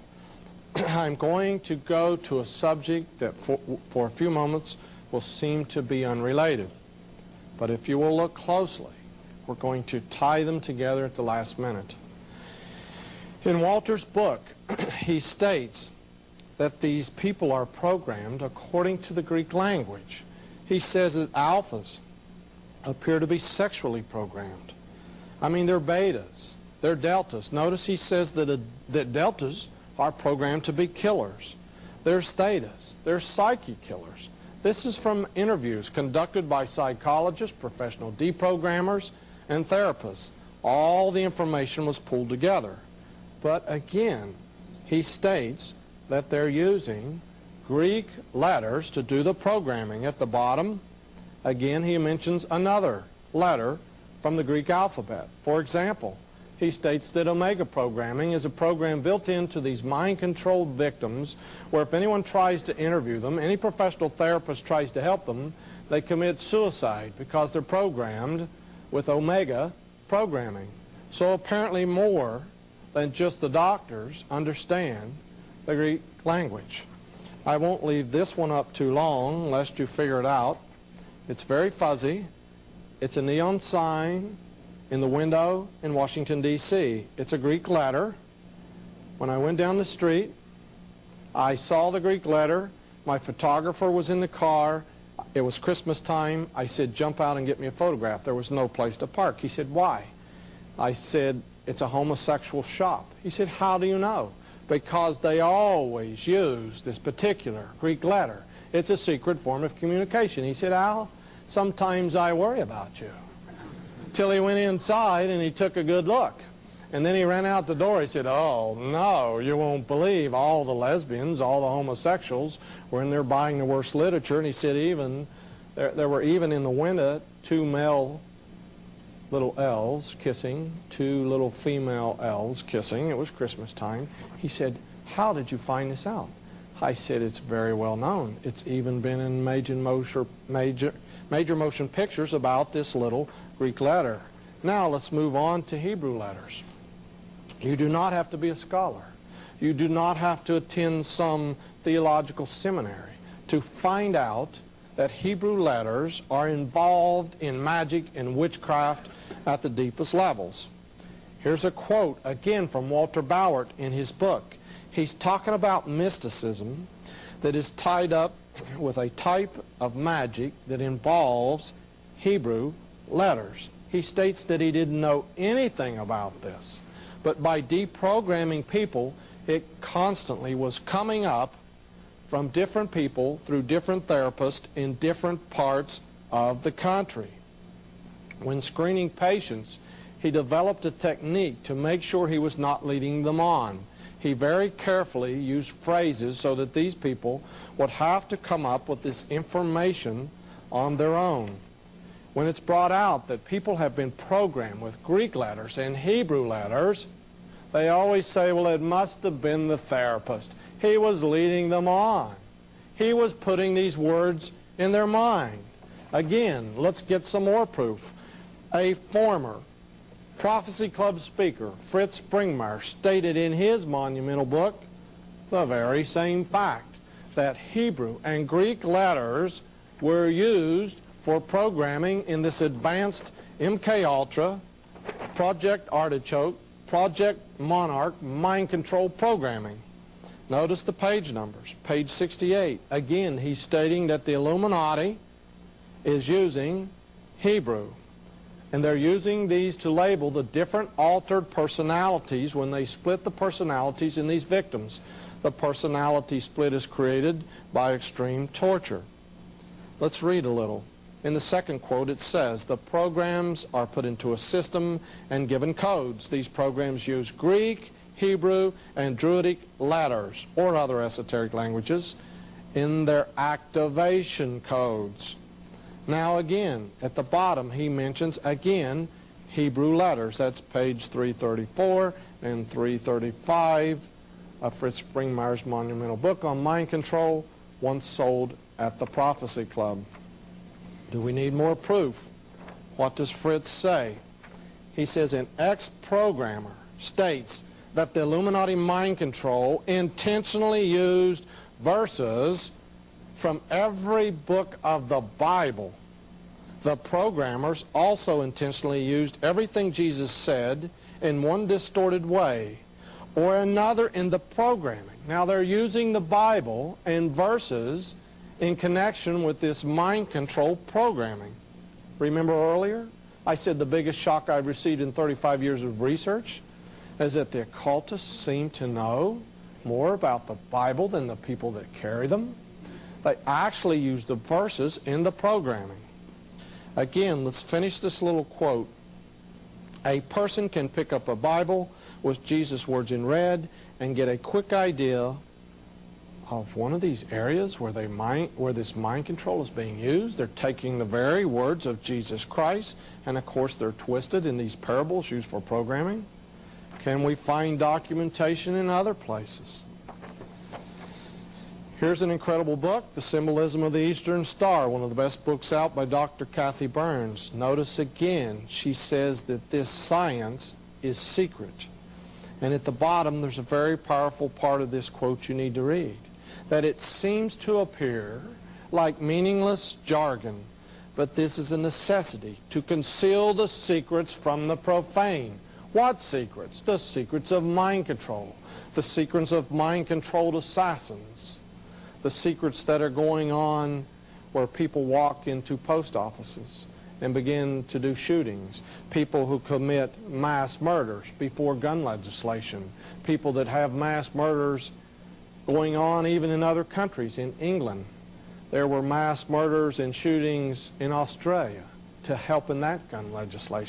I'm going to go to a subject that for a few moments will seem to be unrelated. But if you will look closely, we're going to tie them together at the last minute. In Walter's book, he states that these people are programmed according to the Greek language. He says that alphas appear to be sexually programmed. I mean, they're betas, they're deltas. Notice he says that deltas are programmed to be killers. There's thetas, they're psyche killers. This is from interviews conducted by psychologists, professional deprogrammers, and therapists. All the information was pulled together. But again, he states that they're using Greek letters to do the programming. At the bottom, again, he mentions another letter from the Greek alphabet. For example, he states that omega programming is a program built into these mind-controlled victims where if anyone tries to interview them, any professional therapist tries to help them, they commit suicide because they're programmed with omega programming. So apparently more than just the doctors understand the Greek language. I won't leave this one up too long lest you figure it out. It's very fuzzy. It's a neon sign in the window in Washington, D.C. It's a Greek letter. When I went down the street, I saw the Greek letter. My photographer was in the car. It was Christmas time. I said, jump out and get me a photograph. There was no place to park. He said, why? I said, it's a homosexual shop. He said, how do you know? Because they always use this particular Greek letter. It's a secret form of communication. He said, Al, sometimes I worry about you. Till he went inside and he took a good look. And then he ran out the door. He said, oh, no, you won't believe all the lesbians, all the homosexuals were in there buying the worst literature. And he said even, there were even in the window 2 male little elves kissing, 2 little female elves kissing. It was Christmas time. He said, how did you find this out? I said, it's very well known. It's even been in major motion pictures about this little Greek letter. Now let's move on to Hebrew letters. You do not have to be a scholar. You do not have to attend some theological seminary to find out that Hebrew letters are involved in magic and witchcraft at the deepest levels. Here's a quote again from Walter Bauert in his book. He's talking about mysticism that is tied up with a type of magic that involves Hebrew letters. He states that he didn't know anything about this, but by deprogramming people, it constantly was coming up from different people through different therapists in different parts of the country. When screening patients, he developed a technique to make sure he was not leading them on. He very carefully used phrases so that these people would have to come up with this information on their own. When it's brought out that people have been programmed with Greek letters and Hebrew letters, they always say, well, it must have been the therapist. He was leading them on. He was putting these words in their mind. Again, let's get some more proof. A former Prophecy Club speaker, Fritz Springmeier, stated in his monumental book the very same fact, that Hebrew and Greek letters were used for programming in this advanced MK Ultra, Project Artichoke, Project Monarch mind control programming. Notice the page numbers. Page 68. Again, he's stating that the Illuminati is using Hebrew. And they're using these to label the different altered personalities when they split the personalities in these victims. The personality split is created by extreme torture. Let's read a little. In the second quote it says, the programs are put into a system and given codes. These programs use Greek, Hebrew, and Druidic letters or other esoteric languages in their activation codes. Now again, at the bottom he mentions again Hebrew letters. That's page 334 and 335 of Fritz Springmeier's monumental book on mind control, once sold at the Prophecy Club. Do we need more proof? What does Fritz say? He says an ex-programmer states that the Illuminati mind control intentionally used verses from every book of the Bible. The programmers also intentionally used everything Jesus said in one distorted way or another in the programming. Now they're using the Bible and verses in connection with this mind control programming. Remember earlier? I said the biggest shock I've received in 35 years of research is that the occultists seem to know more about the Bible than the people that carry them. They actually use the verses in the programming. Again, let's finish this little quote. A person can pick up a Bible with Jesus' words in red and get a quick idea of one of these areas where this mind control is being used. They're taking the very words of Jesus Christ, and of course they're twisted in these parables used for programming. Can we find documentation in other places? Here's an incredible book, The Symbolism of the Eastern Star, one of the best books out by Dr. Kathy Burns. Notice again, she says that this science is secret. And at the bottom, there's a very powerful part of this quote you need to read. That it seems to appear like meaningless jargon, but this is a necessity to conceal the secrets from the profane. What secrets? The secrets of mind control, the secrets of mind-controlled assassins, the secrets that are going on where people walk into post offices and begin to do shootings, people who commit mass murders before gun legislation, people that have mass murders going on even in other countries. In England, there were mass murders and shootings in Australia to help in that gun legislation.